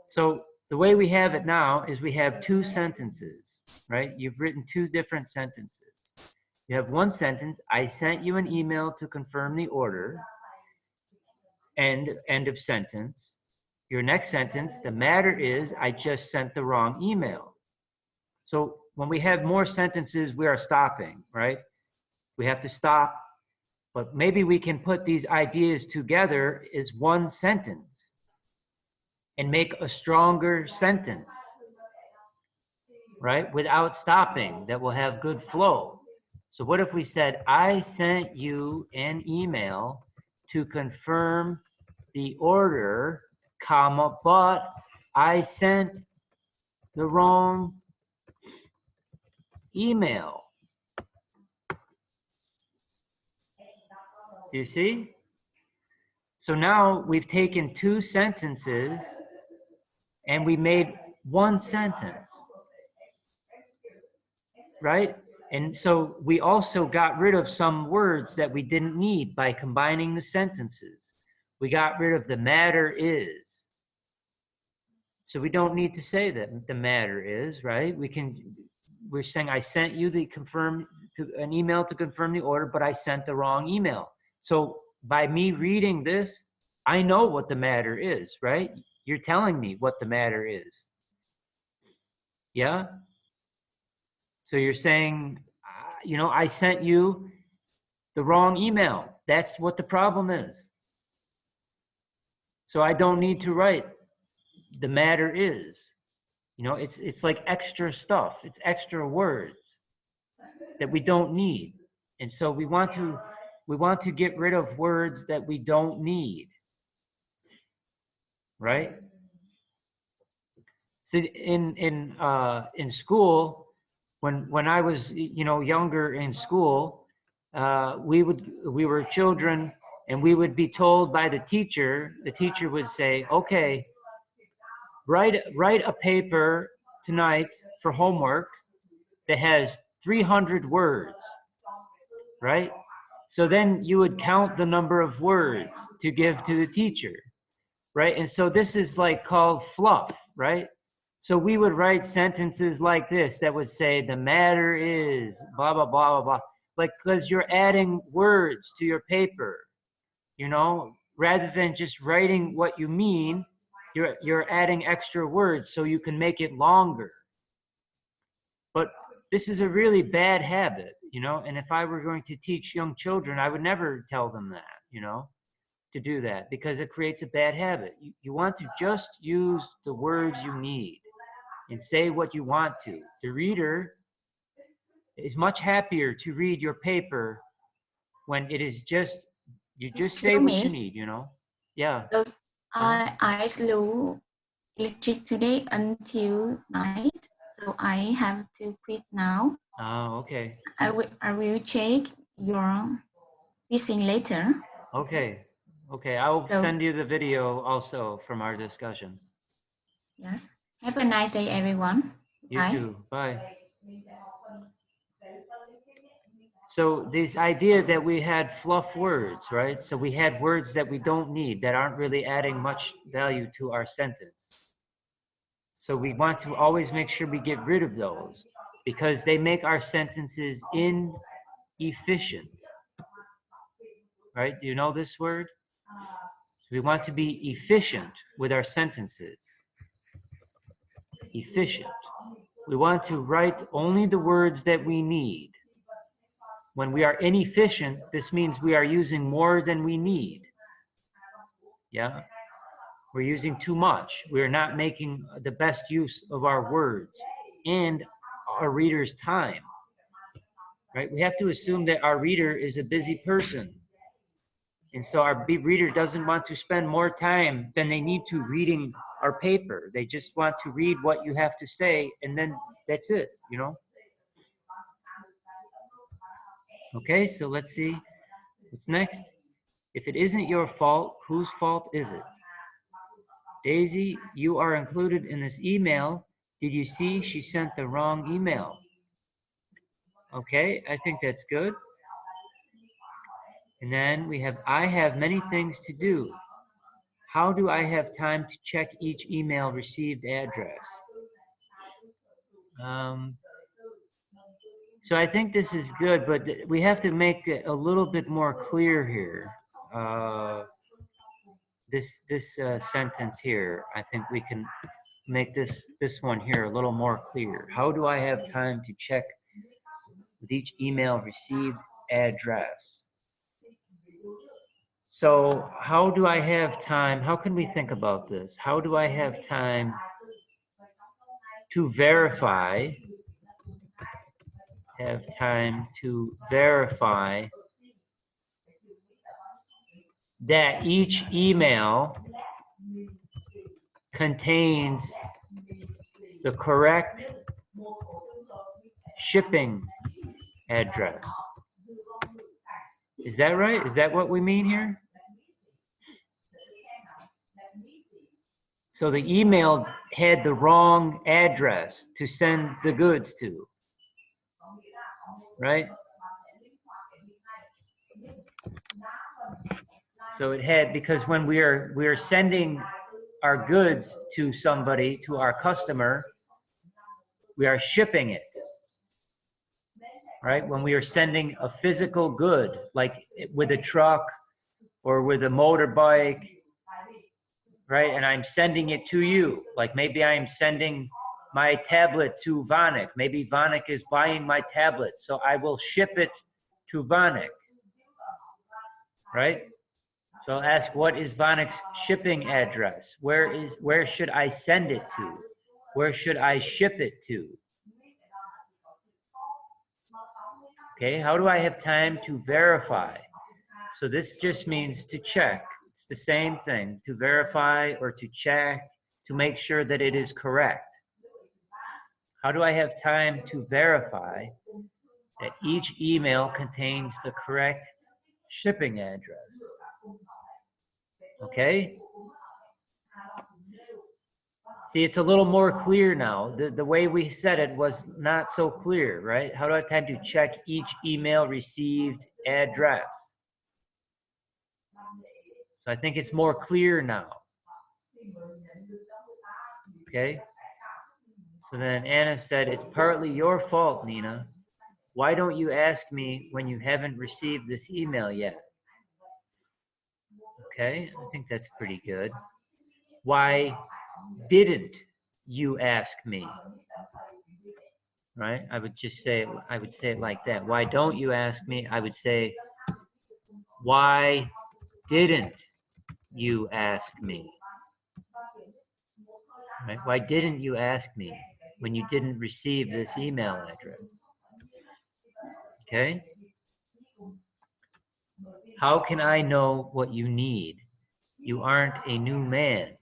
Speaker 1: So the way we have it now is we have two sentences, right? You've written two different sentences. You have one sentence, I sent you an email to confirm the order, end of sentence. Your next sentence, the matter is, I just sent the wrong email. So when we have more sentences, we are stopping, right? We have to stop, but maybe we can put these ideas together as one sentence and make a stronger sentence, right? Without stopping, that will have good flow. So what if we said, I sent you an email to confirm the order, comma, but I sent the wrong email. Do you see? So now we've taken two sentences and we made one sentence, right? And so we also got rid of some words that we didn't need by combining the sentences. We got rid of the matter is. So we don't need to say that the matter is, right? We're saying I sent you an email to confirm the order, but I sent the wrong email. So by me reading this, I know what the matter is, right? You're telling me what the matter is. Yeah? So you're saying you know, I sent you the wrong email. That's what the problem is. So I don't need to write the matter is. You know, it's like extra stuff. It's extra words that we don't need. And so we want to get rid of words that we don't need. Right? So in school, when I was, you know, younger in school, we were children, and we would be told by the teacher would say, okay, write a paper tonight for homework that has 300 words, right? So then you would count the number of words to give to the teacher, right? And so this is like called fluff, right? So we would write sentences like this that would say, the matter is blah, blah, blah, blah, blah. Like, because you're adding words to your paper, you know, rather than just writing what you mean, you're adding extra words so you can make it longer. But this is a really bad habit, you know, and if I were going to teach young children, I would never tell them that, you know, to do that, because it creates a bad habit. You want to just use the words you need and say what you want to. The reader is much happier to read your paper when it is just, you just say
Speaker 3: Excuse
Speaker 1: what you
Speaker 3: me.
Speaker 1: need, you know? Yeah.
Speaker 3: Those, I slew electric today until night, so I have to quit now.
Speaker 1: Oh, okay.
Speaker 3: I will check your fishing later.
Speaker 1: Okay. Okay. I will
Speaker 3: So-
Speaker 1: send you the video also from our discussion.
Speaker 3: Yes. Have a nice day, everyone.
Speaker 1: You
Speaker 3: Bye.
Speaker 1: too. Bye. So this idea that we had fluff words, right? So we had words that we don't need, that aren't really adding much value to our sentence. So we want to always make sure we get rid of those, because they make our sentences inefficient. Right? Do you know this word? We want to be efficient with our sentences. Efficient. We want to write only the words that we need. When we are inefficient, this means we are using more than we need. Yeah? We're using too much. We're not making the best use of our words and our reader's time. Right? We have to assume that our reader is a busy person. And so our reader doesn't want to spend more time than they need to reading our paper. They just want to read what you have to say, and then that's it, you know? Okay, so let's see what's next. If it isn't your fault, whose fault is it? Daisy, you are included in this email. Did you see she sent the wrong email? Okay, I think that's good. And then we have, I have many things to do. How do I have time to check each email received address? So I think this is good, but we have to make it a little bit more clear here. This sentence here, I think we can make this one here a little more clear. How do I have time to check with each email received address? So how do I have time? How can we think about this? How do I have time to verify? Have time to verify that each email contains the correct shipping address. Is that right? Is that what we mean here? So the email had the wrong address to send the goods to, right? So it had, because when we are sending our goods to somebody, to our customer, we are shipping it, right? When we are sending a physical good, like with a truck or with a motorbike, right? And I'm sending it to you. Like maybe I'm sending my tablet to Vanik. Maybe Vanik is buying my tablet, so I will ship it to Vanik, right? So I'll ask, what is Vanik's shipping address? Where should I send it to? Where should I ship it to? Okay, how do I have time to verify? So this just means to check. It's the same thing, to verify or to check, to make sure that it is correct. How do I have time to verify that each email contains the correct shipping address? Okay? See, it's a little more clear now. The way we said it was not so clear, right? How do I have time to check each email received address? So I think it's more clear now. Okay? So then Anna said, it's partly your fault, Nina. Why don't you ask me when you haven't received this email yet? Okay, I think that's pretty good. Why didn't you ask me? Right? I would say it like that. Why don't you ask me? I would say, why didn't you ask me? Right? Why didn't you ask me when you didn't receive this email address? Okay? How can I know what you need? You aren't a new man.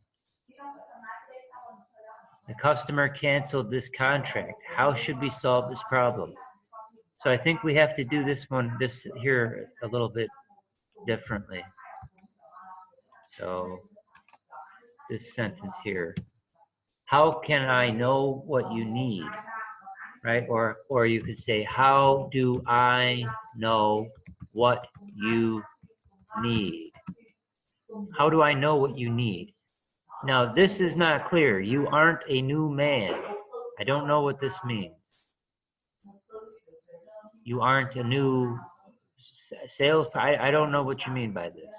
Speaker 1: The customer canceled this contract. How should we solve this problem? So I think we have to do this here a little bit differently. So this sentence here, how can I know what you need? Right? Or you could say, how do I know what you need? How do I know what you need? Now, this is not clear. You aren't a new man. I don't know what this means. You aren't a new sales. I don't know what you mean by this.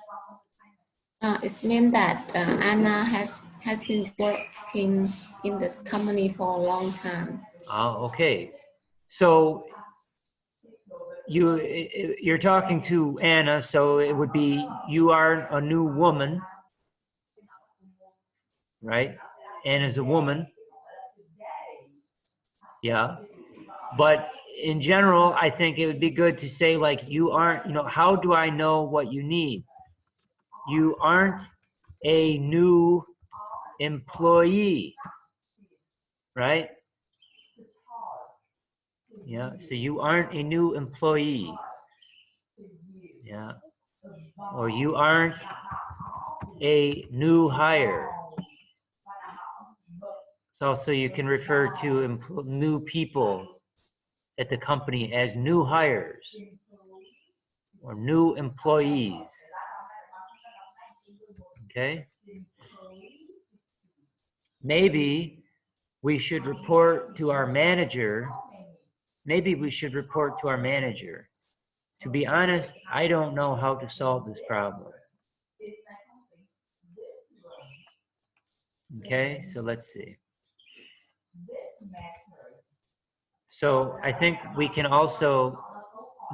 Speaker 6: It means that Anna has been working in this company for a long time.
Speaker 1: Okay. So you're talking to Anna, so it would be, you are a new woman, right? Anna's a woman. Yeah. But in general, I think it would be good to say, like, you aren't, how do I know what you need? You aren't a new employee, right? Yeah, so you aren't a new employee. Yeah. Or you aren't a new hire. So also you can refer to new people at the company as new hires or new employees. Okay? Maybe we should report to our manager. Maybe we should report to our manager. To be honest, I don't know how to solve this problem. Okay, so let's see. So I think we can also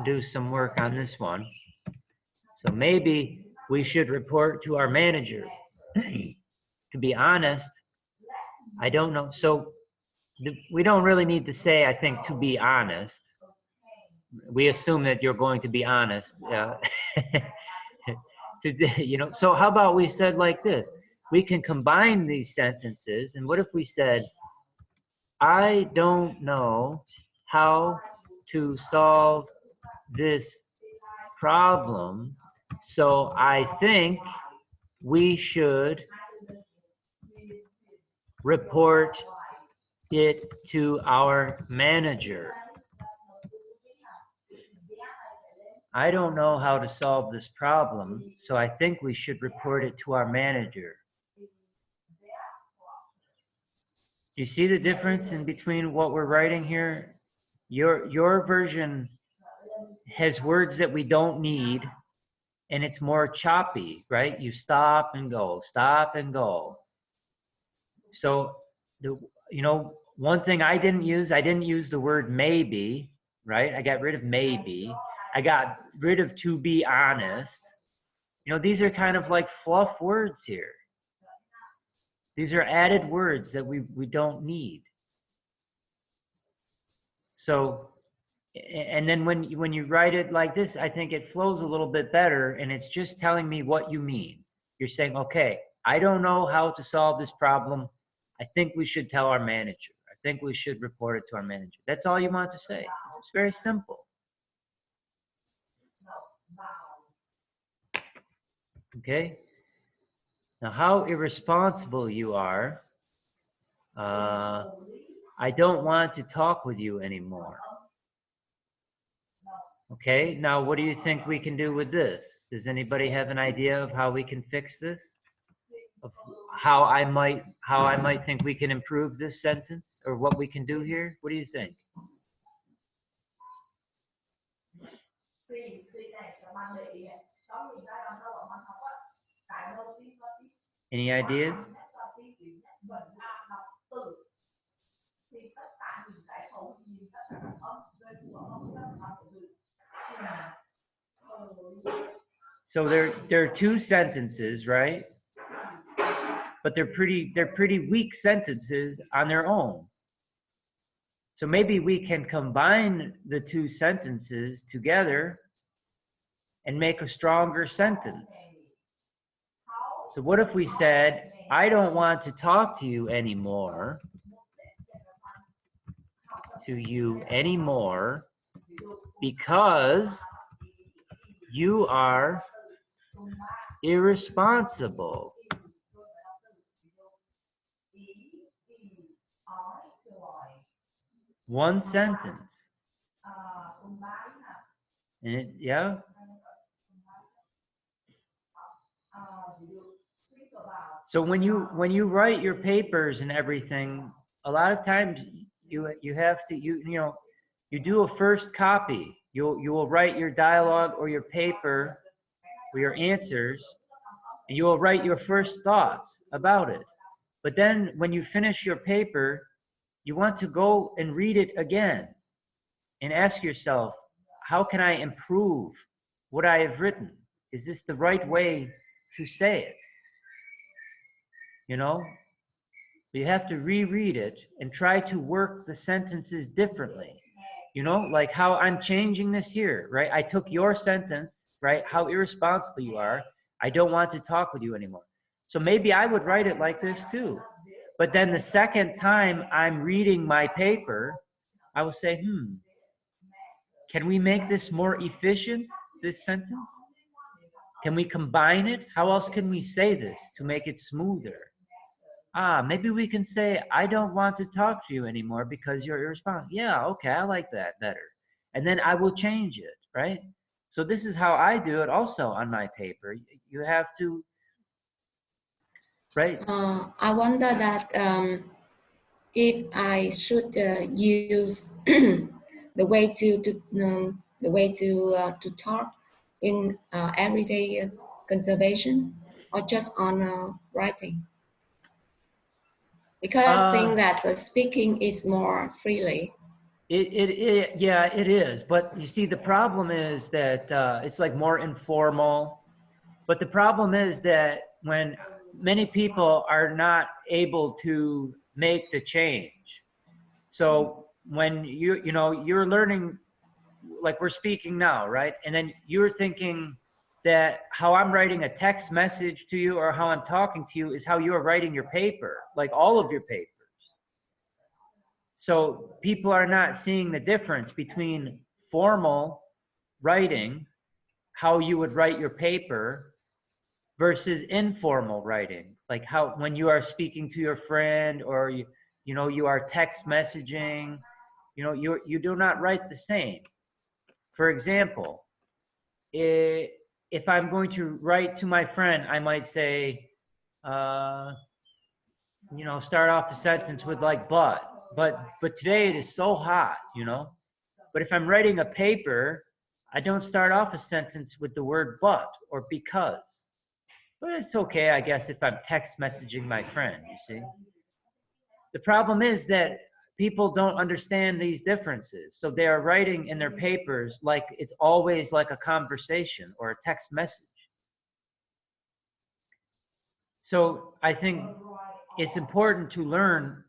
Speaker 1: do some work on this one. So maybe we should report to our manager. To be honest, I don't know. So we don't really need to say, I think, to be honest. We assume that you're going to be honest. So how about we said like this? We can combine these sentences. And what if we said, I don't know how to solve this problem, so I think we should report it to our manager. I don't know how to solve this problem, so I think we should report it to our manager. You see the difference in between what we're writing here? Your version has words that we don't need, and it's more choppy, right? You stop and go, stop and go. So, one thing I didn't use the word maybe, right? I got rid of maybe. I got rid of to be honest. You know, these are kind of like fluff words here. These are added words that we don't need. So, and then when you write it like this, I think it flows a little bit better, and it's just telling me what you mean. You're saying, okay, I don't know how to solve this problem. I think we should tell our manager. I think we should report it to our manager. That's all you want to say. It's very simple. Okay? Now, how irresponsible you are. I don't want to talk with you anymore. Okay, now what do you think we can do with this? Does anybody have an idea of how we can fix this? Of how I might think we can improve this sentence, or what we can do here? What do you think? Any ideas? So there are two sentences, right? But they're pretty weak sentences on their own. So maybe we can combine the two sentences together and make a stronger sentence. So what if we said, I don't want to talk to you anymore, because you are irresponsible. One sentence. And yeah. So when you write your papers and everything, a lot of times you have to you do a first copy. You will write your dialogue or your paper or your answers, and you will write your first thoughts about it. But then when you finish your paper, you want to go and read it again and ask yourself, how can I improve what I have written? Is this the right way to say it? You know, you have to reread it and try to work the sentences differently. You know, like how I'm changing this here, right? I took your sentence, right? How irresponsible you are. I don't want to talk with you anymore. So maybe I would write it like this too. But then the second time I'm reading my paper, I will say, can we make this more efficient, this sentence? Can we combine it? How else can we say this to make it smoother? Maybe we can say, I don't want to talk to you anymore because you're irresponsible. Yeah, okay, I like that better. And then I will change it, right? So this is how I do it also on my paper. You have to, right?
Speaker 6: I wonder that if I should use the way to talk in everyday conservation, or just on writing. Because I think that speaking is more freely.
Speaker 1: Yeah, it is. But you see, the problem is that it's like more informal. But the problem is that when many people are not able to make the change. So when you're learning, like we're speaking now, right? And then you're thinking that how I'm writing a text message to you or how I'm talking to you is how you're writing your paper, like all of your papers. So people are not seeing the difference between formal writing, how you would write your paper, versus informal writing, like how when you are speaking to your friend or you are text messaging, you do not write the same. For example, if I'm going to write to my friend, I might say, start off the sentence with like but today it is so hot, But if I'm writing a paper, I don't start off a sentence with the word but or because. But it's okay, I guess, if I'm text messaging my friend, you see. The problem is that people don't understand these differences. So they are writing in their papers like it's always like a conversation or a text message. So I think it's important to learn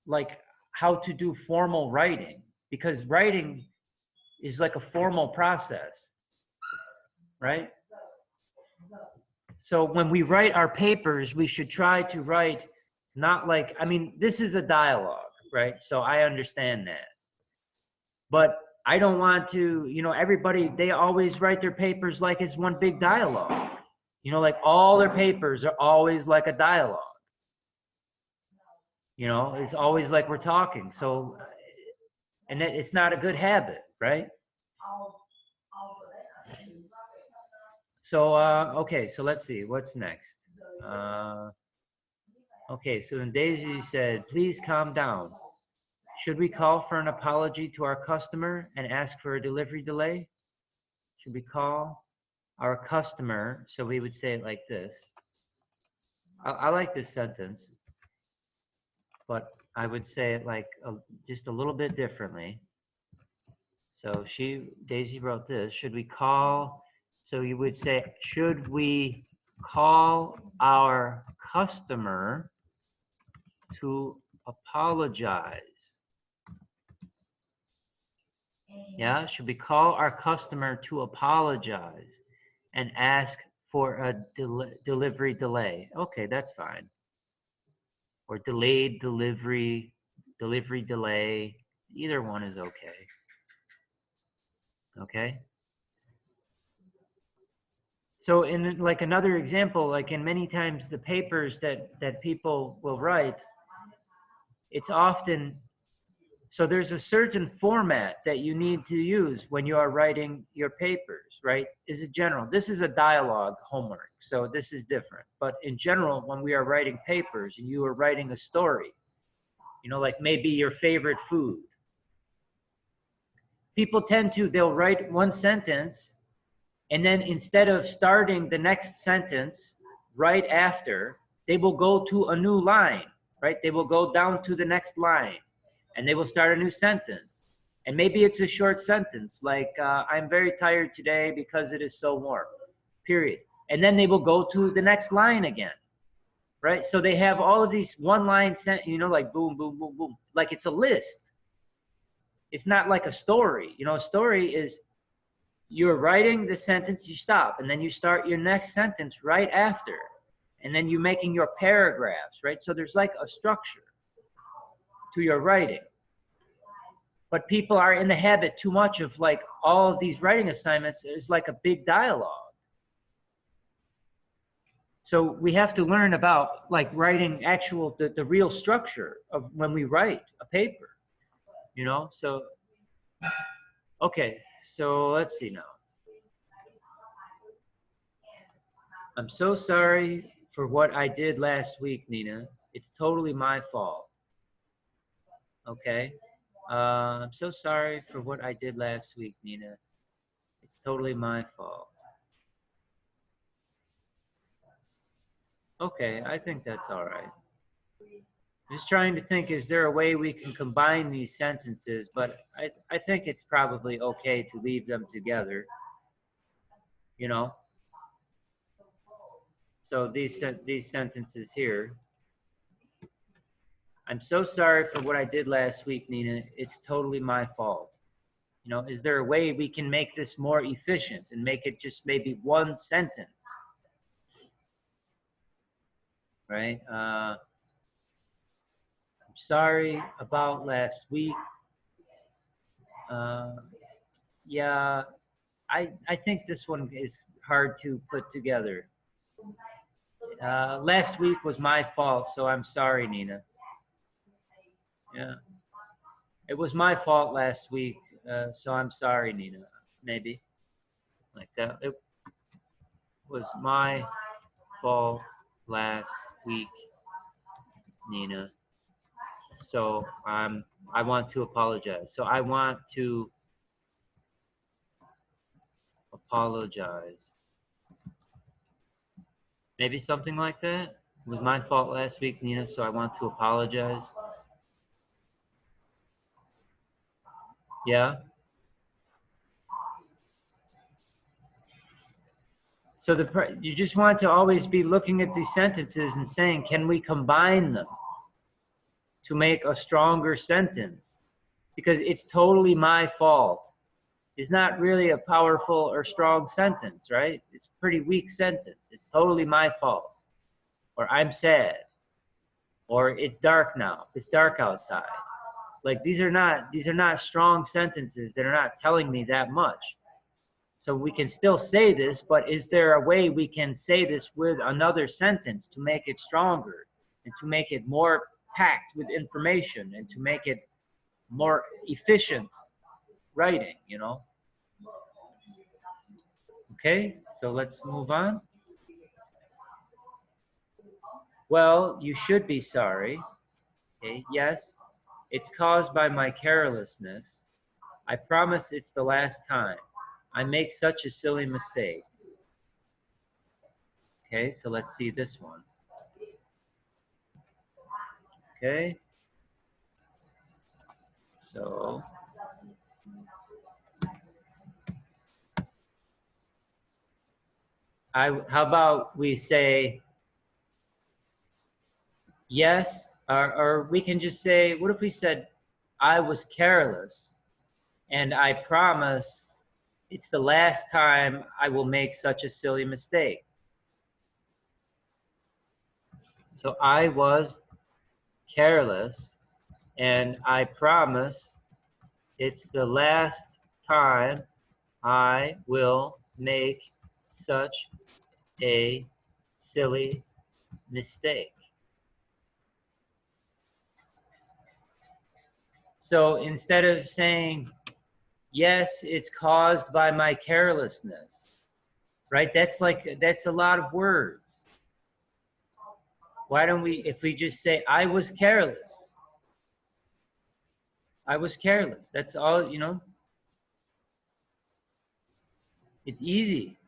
Speaker 1: like how to do formal writing, because writing is like a formal process, right? So when we write our papers, we should try to write not like, I mean, this is a dialogue, right? So I understand that. But I don't want to, you know, everybody, they always write their papers like it's one big dialogue. You know, like all their papers are always like a dialogue. You know, it's always like we're talking. So, and it's not a good habit, right? So, okay, so let's see, what's next? Okay, so then Daisy said, please calm down. Should we call for an apology to our customer and ask for a delivery delay? Should we call our customer? So we would say it like this. I like this sentence, but I would say it like just a little bit differently. So Daisy wrote this, should we call, so you would say, should we call our customer to apologize? Yeah, should we call our customer to apologize and ask for a delivery delay? Okay, that's fine. Or delayed delivery delay, either one is okay. Okay. So in like another example, like in many times the papers that people will write, it's often, so there's a certain format that you need to use when you are writing your papers, right? Is it general? This is a dialogue homework, so this is different. But in general, when we are writing papers and you are writing a story, you know, like maybe your favorite food, people tend to, they'll write one sentence, and then instead of starting the next sentence right after, they will go to a new line, right? They will go down to the next line and they will start a new sentence. And maybe it's a short sentence like, I'm very tired today because it is so warm, period. And then they will go to the next line again, right? So they have all of these one line you know, like boom, boom, boom, boom, like it's a list. It's not like a story. You know, a story is, you're writing the sentence, you stop, and then you start your next sentence right after, and then you're making your paragraphs, right? So there's like a structure to your writing. But people are in the habit too much of like all of these writing assignments is like a big dialogue. So we have to learn about like writing actual, the real structure of when we write a paper, you know? So, okay. So let's see now. I'm so sorry for what I did last week, Nina. It's totally my fault. Okay. I'm so sorry for what I did last week, Nina. It's totally my fault. Okay, I think that's all right. Just trying to think, is there a way we can combine these sentences? But I think it's probably okay to leave them together, you know? So these sentences here. I'm so sorry for what I did last week, Nina. It's totally my fault. You know, is there a way we can make this more efficient and make it just maybe one sentence? Right? I'm sorry about last week. Yeah, I think this one is hard to put together. Last week was my fault, so I'm sorry, Nina. Yeah, it was my fault last week, so I'm sorry, Nina. Maybe like that. It was my fault last week, Nina. So I want to apologize. So I want to apologize. Maybe something like that. It was my fault last week, Nina, so I want to apologize. Yeah. So you just want to always be looking at these sentences and saying, can we combine them to make a stronger sentence? Because it's totally my fault. It's not really a powerful or strong sentence, right? It's a pretty weak sentence. It's totally my fault. Or I'm sad. Or it's dark now. It's dark outside. Like these are not strong sentences that are not telling me that much. So we can still say this, but is there a way we can say this with another sentence to make it stronger and to make it more packed with information and to make it more efficient writing, you know? Okay, so let's move on. Well, you should be sorry. Okay, yes, it's caused by my carelessness. I promise it's the last time. I make such a silly mistake. Okay, so let's see this one. Okay. So how about we say yes, or we can just say, what if we said, I was careless and I promise it's the last time I will make such a silly mistake. So I was careless and I promise it's the last time I will make such a silly mistake. So instead of saying, yes, it's caused by my carelessness, right? That's a lot of words. Why don't we, if we just say, I was careless. I was careless. That's all, you know. It's easy.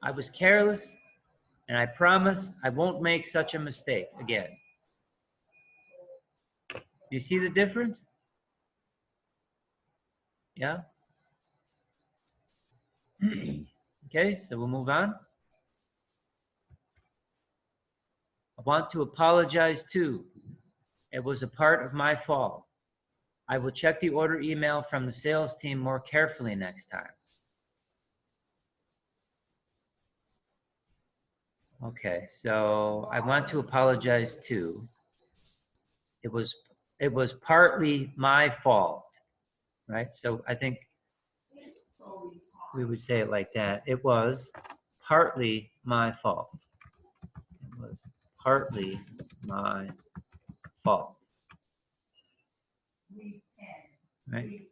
Speaker 1: I was careless, and I promise I won't make such a mistake again. You see the difference? Yeah? Okay, so we'll move on. I want to apologize too. It was a part of my fault. I will check the order email from the sales team more carefully next time. Okay, so I want to apologize too. It was partly my fault, right? So I think we would say it like that. It was partly my fault. It was partly my fault. Right?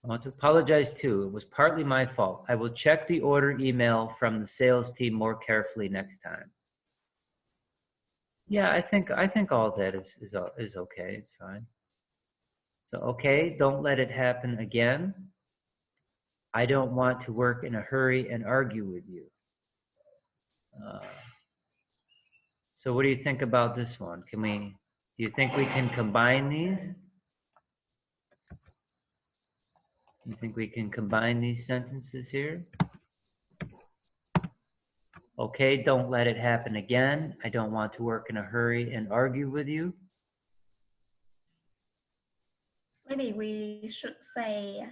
Speaker 1: I want to apologize too. It was partly my fault. I will check the order email from the sales team more carefully next time. Yeah, I think all that is okay. It's fine. So okay, don't let it happen again. I don't want to work in a hurry and argue with you. So what do you think about this one? Do you think we can combine these? You think we can combine these sentences here? Okay, don't let it happen again. I don't want to work in a hurry and argue with you.
Speaker 5: Maybe we should say,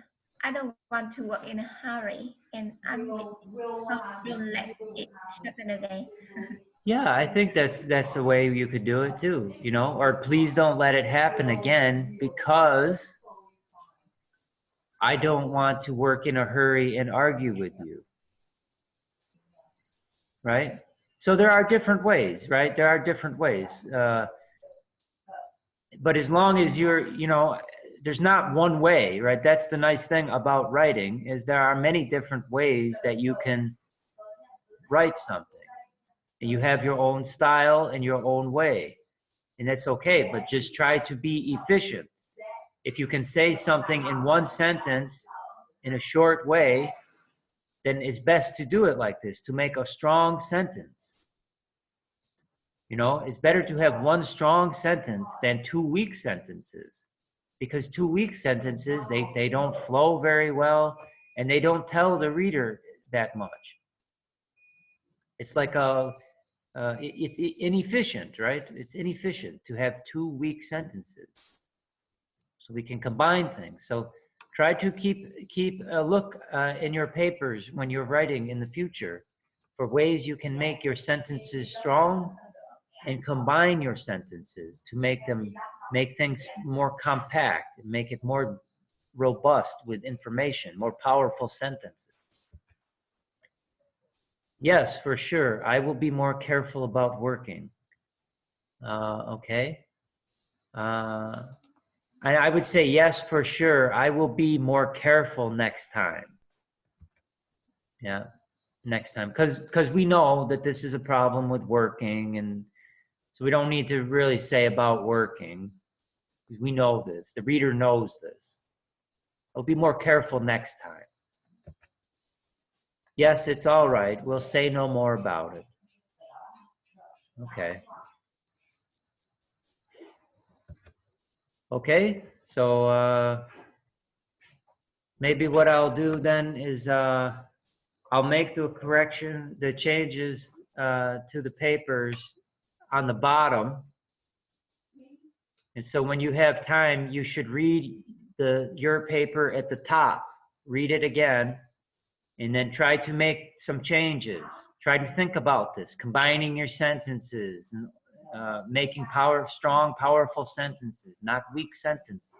Speaker 5: I don't want to work in a hurry and argue with you. So don't let it happen again.
Speaker 1: Yeah, I think that's the way you could do it too, you know, or please don't let it happen again because I don't want to work in a hurry and argue with you. Right? So there are different ways, right? There are different ways. But as long as you're, you know, there's not one way, right? That's the nice thing about writing is there are many different ways that you can write something. And you have your own style and your own way. And that's okay, but just try to be efficient. If you can say something in one sentence in a short way, then it's best to do it like this, to make a strong sentence. You know, it's better to have one strong sentence than two weak sentences because 2 week sentences, they don't flow very well and they don't tell the reader that much. It's like it's inefficient, right? It's inefficient to have 2 week sentences. So we can combine things. So try to keep a look in your papers when you're writing in the future for ways you can make your sentences strong and combine your sentences to make things more compact and make it more robust with information, more powerful sentences. Yes, for sure. I will be more careful about working. Okay. I would say yes, for sure. I will be more careful next time. Yeah, next time. Because we know that this is a problem with working, and so we don't need to really say about working. Because we know this. The reader knows this. I'll be more careful next time. Yes, it's all right. We'll say no more about it. Okay. Okay, so maybe what I'll do then is I'll make the changes to the papers on the bottom. And so when you have time, you should read your paper at the top, read it again, and then try to make some changes. Try to think about this, combining your sentences, and making strong, powerful sentences, not weak sentences.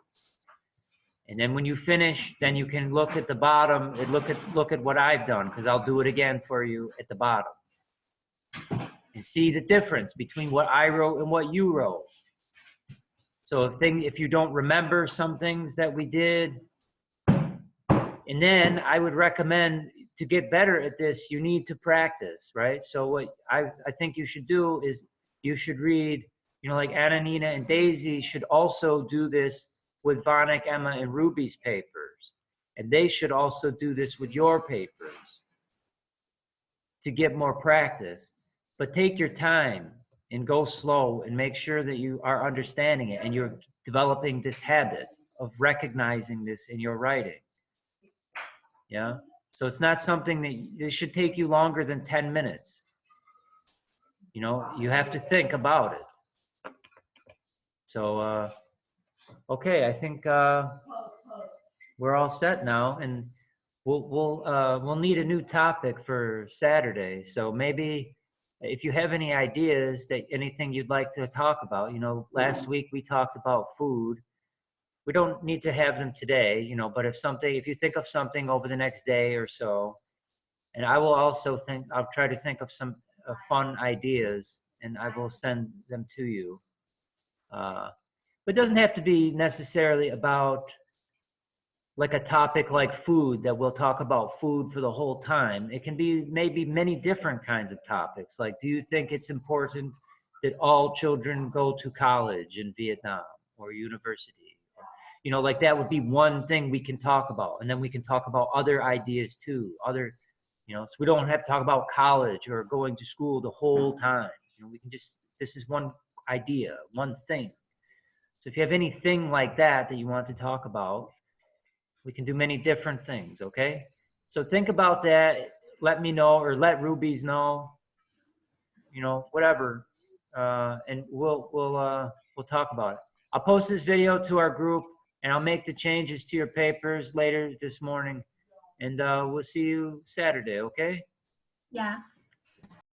Speaker 1: And then when you finish, then you can look at the bottom and look at what I've done, because I'll do it again for you at the bottom. And see the difference between what I wrote and what you wrote. So if you don't remember some things that we did, and then I would recommend, to get better at this, you need to practice, right? So what I think you should do is you should read, like Anna, Nina, and Daisy should also do this with Vonik, Emma, and Ruby's papers. And they should also do this with your papers to get more practice. But take your time and go slow and make sure that you are understanding it and you're developing this habit of recognizing this in your writing. Yeah? So it's not something that should take you longer than 10 minutes. You have to think about it. So, okay, I think we're all set now, and we'll need a new topic for Saturday. So maybe if you have any ideas, anything you'd like to talk about, last week we talked about food. We don't need to have them today, but if you think of something over the next day or so, and I will also I'll try to think of some fun ideas, and I will send them to you. But it doesn't have to be necessarily about like a topic like food, that we'll talk about food for the whole time. It can be maybe many different kinds of topics. Like, do you think it's important that all children go to college in Vietnam or university? Like that would be one thing we can talk about. And then we can talk about other ideas too. So we don't have to talk about college or going to school the whole time. We can this is one idea, one thing. So if you have anything like that you want to talk about, we can do many different things, okay? So think about that. Let me know, or let Rubies know, whatever. And we'll talk about it. I'll post this video to our group, and I'll make the changes to your papers later this morning. And we'll see you Saturday, okay?
Speaker 5: Yeah.